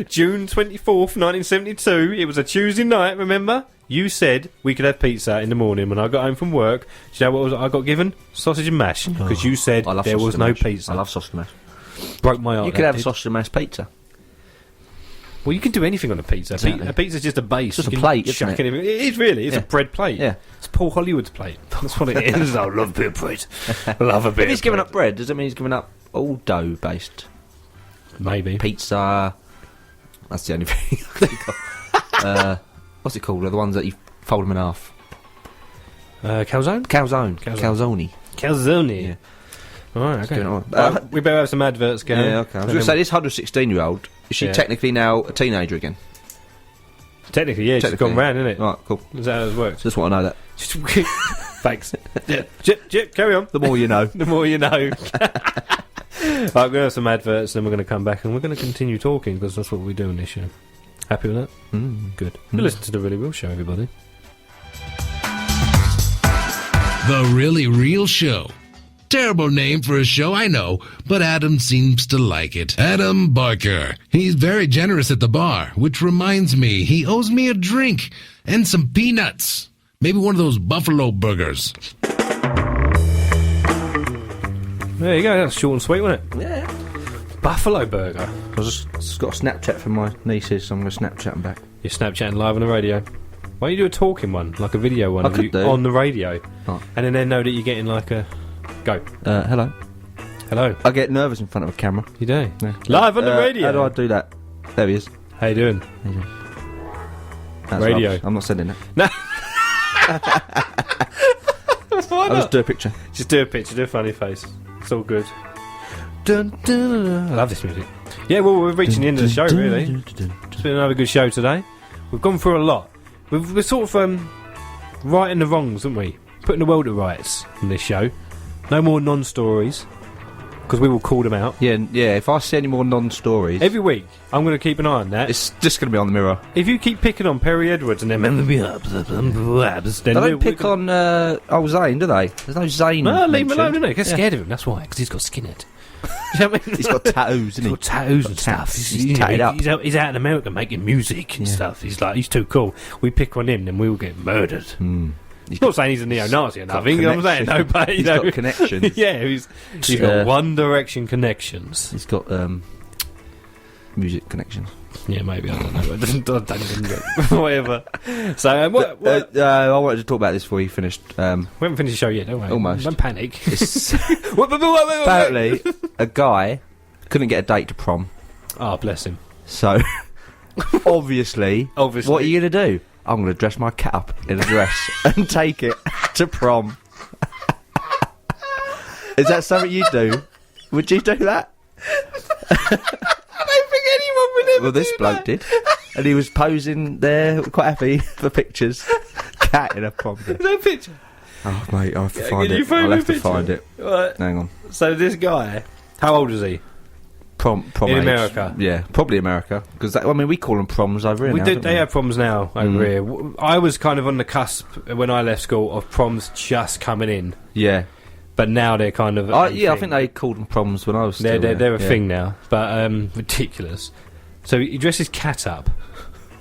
S3: June 24th, 1972. It was a Tuesday night, remember? You said we could have pizza in the morning when I got home from work. Do you know what I got given? Sausage and mash. Because you said there was no pizza.
S6: I love sausage and mash.
S3: Broke my heart.
S6: You could have a sausage and mash pizza.
S3: Well, you can do anything on a pizza.
S6: Exactly.
S3: A pizza's just a base.
S6: It's just a plate, isn't it?
S3: It is really. It's a bread plate.
S6: Yeah.
S3: It's Paul Hollywood's plate. That's what it is. I love a bit of bread. I love a bit.
S6: If he's giving up bread, does it mean he's giving up all dough based?
S3: Maybe.
S6: Pizza. That's the only thing I can think of. What's it called? The ones that you fold them in half.
S3: Calzone?
S6: Calzone.
S3: Yeah. Alright, okay. We better have some adverts going.
S6: Yeah, okay. I was going to say, this 116-year-old, is she technically now a teenager again?
S3: Technically, yeah. She's gone round, isn't it?
S6: Right, cool.
S3: Is that how it works?
S6: Just want to know that.
S3: Thanks. Jip, carry on.
S6: The more you know.
S3: The more you know. Right, we're going to have some adverts, then we're going to come back and we're going to continue talking, because that's what we do in this show. Happy with that? Good. You listen to The Really Real Show, everybody.
S2: The Really Real Show. Terrible name for a show, I know, but Adam seems to like it. Adam Barker. He's very generous at the bar, which reminds me, he owes me a drink and some peanuts. Maybe one of those buffalo burgers.
S3: There you go, that's short and sweet, wasn't it?
S6: Yeah.
S3: Buffalo burger.
S6: I just got a Snapchat from my nieces, so I'm going to Snapchat them back.
S3: You're Snapchatting live on the radio. Why don't you do a talking one, like a video one,
S6: I could do.
S3: on the radio,
S6: oh.
S3: And then they know that you're getting like a... Go.
S6: Hello.
S3: Hello.
S6: I get nervous in front of a camera.
S3: You do?
S6: Yeah.
S3: Live on the radio.
S6: How do I do that? There he is.
S3: How you doing?
S6: That's
S3: Radio.
S6: I'm not sending it.
S3: No.
S6: I'll just do a picture.
S3: Just do a picture, do a funny face. It's all good. Dun, dun, dun. I love this music. Yeah, well, we're reaching the end of the show, really. It's been another good show today. We've gone through a lot. We're sort of righting the wrongs, haven't we? Putting the world to rights in this show. No more non-stories, because we will call them out.
S6: Yeah. If I see any more non-stories...
S3: Every week, I'm going to keep an eye on that.
S6: It's just going to be on the mirror.
S3: If you keep picking on Perrie Edwards and them... Then
S6: they don't pick on old Zane, do they? There's no Zane.
S3: No, leave him alone, innit? Get scared of him, that's why, because he's got skinhead. You know what I mean?
S6: He's got tattoos, isn't he?
S3: He's got tattoos and stuff.
S6: He's tatted up.
S3: He's out in America making music and stuff. He's too cool. We pick on him, then we will get murdered. He's not saying he's a neo-Nazi or nothing, you know what I'm saying? No, but,
S6: he's got connections.
S3: Yeah, he's got One Direction connections.
S6: He's got music connections.
S3: Yeah, maybe, I don't know. I don't know. Whatever. So, what?
S6: I wanted to talk about this before you finished.
S3: We haven't finished the show yet, don't we?
S6: Almost.
S3: Don't panic.
S6: Apparently, a guy couldn't get a date to prom.
S3: Oh, bless him.
S6: So, obviously, what are you going to do? I'm going to dress my cat up in a dress and take it to prom. Is that something you'd do? Would you do that?
S3: I don't think anyone would ever.
S6: Well, this bloke did. And he was posing there, quite happy for pictures. Cat in a prom dress.
S3: No picture.
S6: Oh, mate, I'll have to find it. I'll have to find it.
S3: Right.
S6: Hang on.
S3: So this guy, how old is he?
S6: Prom
S3: in
S6: age.
S3: America.
S6: Yeah, probably America. Because we call them proms over here.
S3: They have proms now over here. I was kind of on the cusp when I left school of proms just coming in.
S6: Yeah.
S3: But now they're kind of...
S6: I think they called them proms when I was still
S3: They're a thing now. But ridiculous. So he dressed his cat up.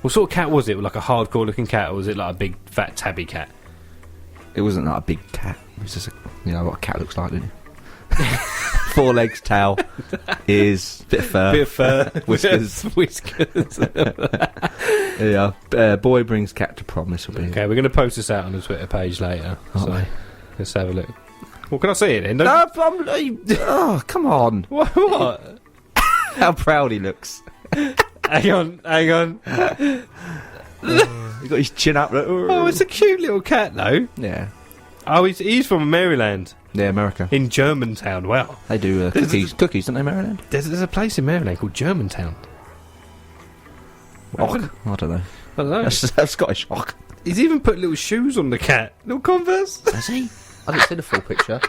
S3: What sort of cat was it? Like a hardcore looking cat, or was it like a big fat tabby cat?
S6: It wasn't like a big cat. It was just what a cat looks like, didn't it? 4 legs, tail, ears, bit of fur, whiskers. Yeah. Boy brings cat to prom. This will be.
S3: Okay, we're going to post this out on the Twitter page later. So let's have a look. Well, can I see it then?
S6: Oh, come on.
S3: What?
S6: How proud he looks.
S3: Hang on.
S6: He's got his chin up.
S3: Oh, it's a cute little cat, though.
S6: Yeah.
S3: Oh, he's from Maryland.
S6: Yeah, America.
S3: In Germantown. Wow.
S6: They do cookies, don't they, Maryland?
S3: There's a place in Maryland called Germantown.
S6: I don't know. That's Scottish.
S3: He's even put little shoes on the cat. Little Converse.
S6: Has he? I didn't see the full picture.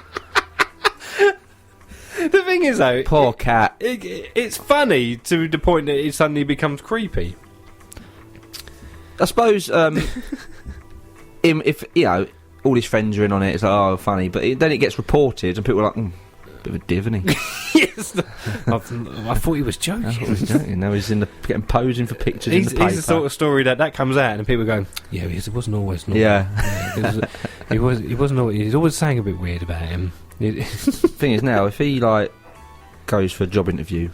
S3: The thing is, though,
S6: Poor cat.
S3: it's funny to the point that it suddenly becomes creepy.
S6: I suppose, if, you know, all his friends are in on it, it's like, oh, funny, but then it gets reported and people are like, bit of a div, isn't he?
S3: Yes. I thought he was joking.
S6: I thought he was joking. Now he's getting posing for pictures in the paper.
S3: He's the sort of story that comes out and people go, yeah, it wasn't always normal.
S6: Yeah.
S3: He wasn't always, he's always saying a bit weird about him.
S6: Thing is now, if he, like, goes for a job interview...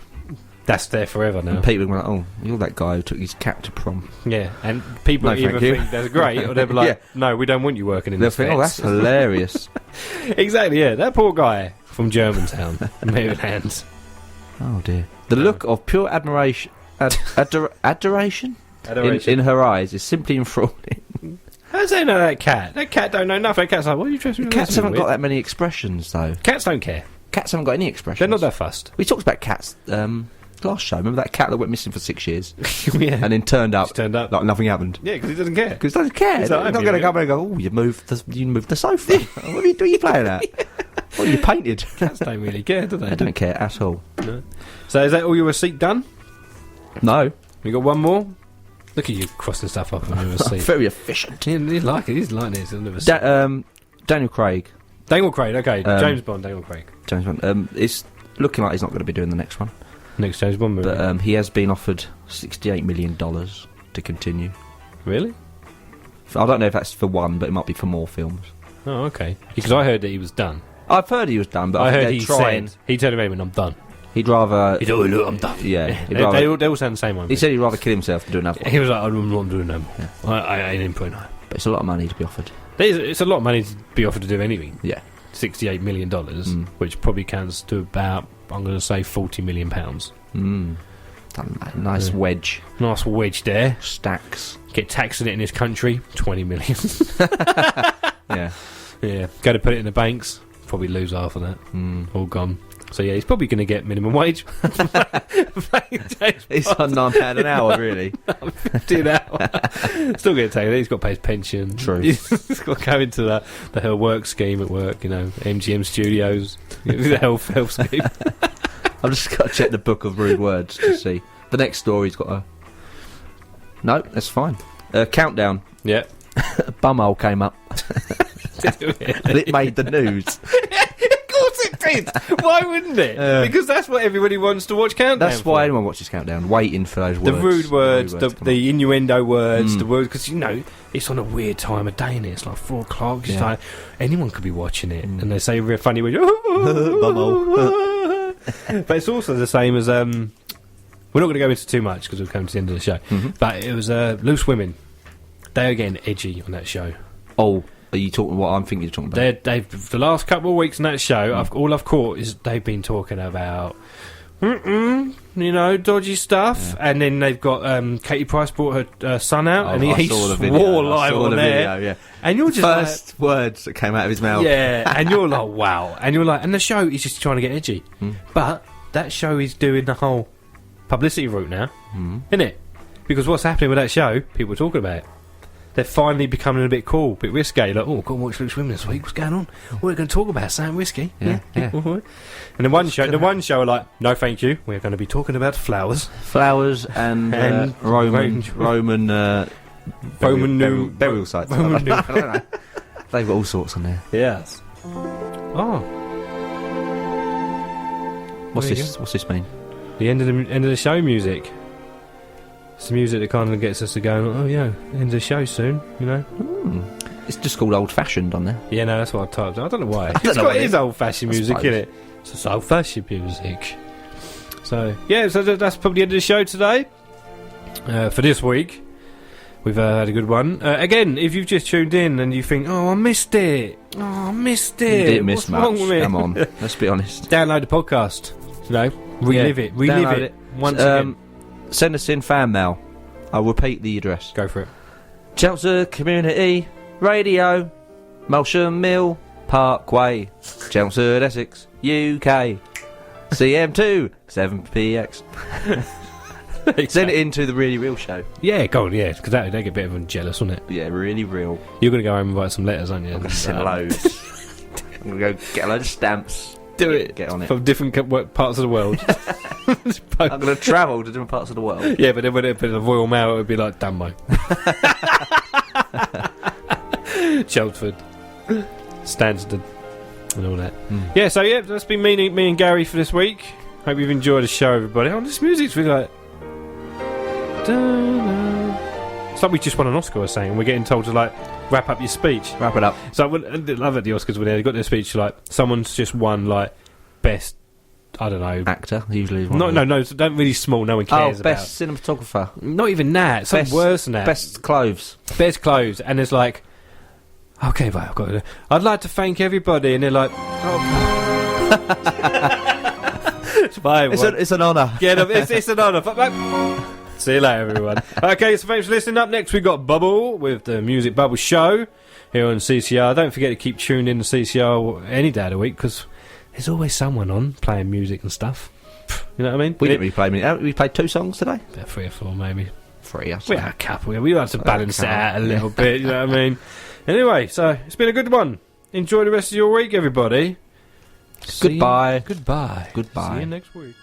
S3: That's there forever now.
S6: And people are like, oh, you're that guy who took his cat to prom.
S3: Yeah, and people either think that's great, or they'll be like, no, we don't want you working in this.
S6: They'll think, oh, that's hilarious.
S3: Exactly, yeah. That poor guy from Germantown, moving hands.
S6: Oh, dear. The look of pure admiration... adoration? In her eyes is simply enthralling.
S3: How's they know that cat? That cat don't know nothing. That cat's like, what are you dressing me?
S6: Cats haven't got that many expressions, though.
S3: Cats don't care.
S6: Cats haven't got any expressions.
S3: They're not that fussed.
S6: We talked about cats last show. Remember that cat that went missing for 6 years?
S3: Yeah.
S6: And then turned up like nothing happened.
S3: Yeah, because he doesn't care.
S6: Because he doesn't care. He's not going to come and go, oh, you moved the sofa. What are you playing at? What are you painted?
S3: Cats don't really care, do they?
S6: They don't care at all.
S3: No. So is that all your receipt done?
S6: No.
S3: We got one more? Look at you crossing stuff up on your receipt.
S6: Very efficient.
S3: He like it. He's like this.
S6: Daniel Craig.
S3: Daniel Craig, okay. James Bond, Daniel Craig.
S6: James Bond. It's looking like he's not going to be doing the next one.
S3: Next James Bond movie.
S6: But he has been offered $68 million to continue.
S3: Really?
S6: I don't know if that's for one, but it might be for more films.
S3: Oh, okay. Because I heard that he was done.
S6: I've heard he was done, but
S3: I heard
S6: he said
S3: he turned around and I'm done.
S6: He'd rather...
S3: He'd oh, look, I'm done.
S6: Yeah.
S3: They all sound the same one.
S6: He said he'd rather kill himself than do another one.
S3: He was like, I'm not doing no more. Yeah. I ain't putting no.
S6: But it's a lot of money to be offered.
S3: It's a lot of money to be offered to do anything.
S6: Yeah.
S3: $68 million, which probably counts to about, I'm going to say, £40 million.
S6: Nice wedge.
S3: Nice wedge there.
S6: Stacks.
S3: Get taxing it in this country, 20 million.
S6: Yeah.
S3: Yeah. Go to put it in the banks, probably lose half of that. All gone. So yeah, he's probably going to get minimum wage.
S6: He's on £9 an hour, really.
S3: 50 an hour. Still getting taken. He's got to pay his pension.
S6: True.
S3: He's got to go into the her work scheme at work. You know, MGM Studios, the health scheme.
S6: I've just got to check the book of rude words to see. The next story's got a... No, that's fine. Countdown.
S3: Yeah.
S6: Bumhole came up. And it made the news.
S3: Of course it did. Why wouldn't it? Because that's what everybody wants to watch Countdown.
S6: That's why anyone watches Countdown, waiting for those words.
S3: The rude words, the innuendo words, the words, because, you know, it's on a weird time of day, and it's like 4 o'clock. It's like, anyone could be watching it, and they say a real funny word. But it's also the same as, we're not going to go into too much, because we've come to the end of the show, but it was Loose Women. They are getting edgy on that show.
S6: Oh, are you talking what I'm thinking you're talking about?
S3: They've the last couple of weeks in that show, all I've caught is they've been talking about, you know, dodgy stuff, and then they've got Katie Price brought her son out, and he swore live on there.
S6: Yeah.
S3: And you're just
S6: first words that came out of his mouth.
S3: Yeah, and you're like, wow, and you're like, and the show is just trying to get edgy, but that show is doing the whole publicity route now, isn't it? Because what's happening with that show, people are talking about it. They're finally becoming a bit cool, a bit risque. Like, oh, go and watch Loose Women this week. What's going on? We're going to talk about something risky.
S6: Yeah.
S3: And the one show are like, no, thank you. We're going to be talking about flowers,
S6: and Roman burial sites. I don't know. They've got all sorts on there.
S3: Yes. Oh,
S6: what's this mean?
S3: The end of the show music. It's the music that kind of gets us to go, oh yeah, end of the show soon, you know.
S6: It's just called old-fashioned on there.
S3: Yeah, no, that's what I typed. I don't know why. It is old-fashioned music, isn't it? It's just old-fashioned music. So yeah, so that's probably the end of the show today. For this week, we've had a good one. Again, if you've just tuned in and you think, oh, I missed it.
S6: You didn't miss much.
S3: Wrong with me?
S6: Come on, let's be honest.
S3: Download the podcast. You know, relive it once again.
S6: Send us in fan mail. I'll repeat the address.
S3: Go for it.
S6: Chelmsford Community Radio, Molsham Mill Parkway, Chelmsford, Essex, UK, CM2 7PX. Send it into the Really Real Show.
S3: Yeah, go on, yeah, because that'd get a bit of jealous, wouldn't it?
S6: Yeah, really real.
S3: You're going to go home and write some letters, aren't you?
S6: I'm going to send loads. I'm going to go get a load of stamps.
S3: Do it.
S6: Get on it.
S3: From different parts of the world.
S6: I'm going to travel to different parts of the world.
S3: Yeah, but then when it'd be the Royal Mail, it would be like Dunmo. Chelmsford. Stansted. And all that. Yeah, so yeah, that's been me and Gary for this week. Hope you've enjoyed the show, everybody. Oh, this music's really like... It's like we just won an Oscar or something, and we're getting told to like wrap up your speech.
S6: Wrap it up.
S3: So I love at the Oscars when they got their speech, like someone's just won like best, I don't know,
S6: actor usually. Is one
S3: no, so don't really small. No one cares about.
S6: Best cinematographer.
S3: Not even that. Something worse than that.
S6: Best clothes.
S3: Best clothes, and there's like, okay, right, I'd like to thank everybody, and they're like, it's fine.
S6: It's an honour.
S3: Yeah, it's an honour. See you later, everyone. Okay, so thanks for listening. Up next, we've got Bubble with the Music Bubble Show here on CCR. Don't forget to keep tuned in to CCR any day of the week, because there's always someone on playing music and stuff. You know what I mean?
S6: We didn't really play music. We played 2 songs today?
S3: About 3 or 4, maybe.
S6: 3,
S3: we had a couple. We had to balance it out a little bit, you know what I mean? Anyway, so it's been a good one. Enjoy the rest of your week, everybody.
S6: Goodbye.
S3: Goodbye.
S6: Goodbye.
S3: See you next week.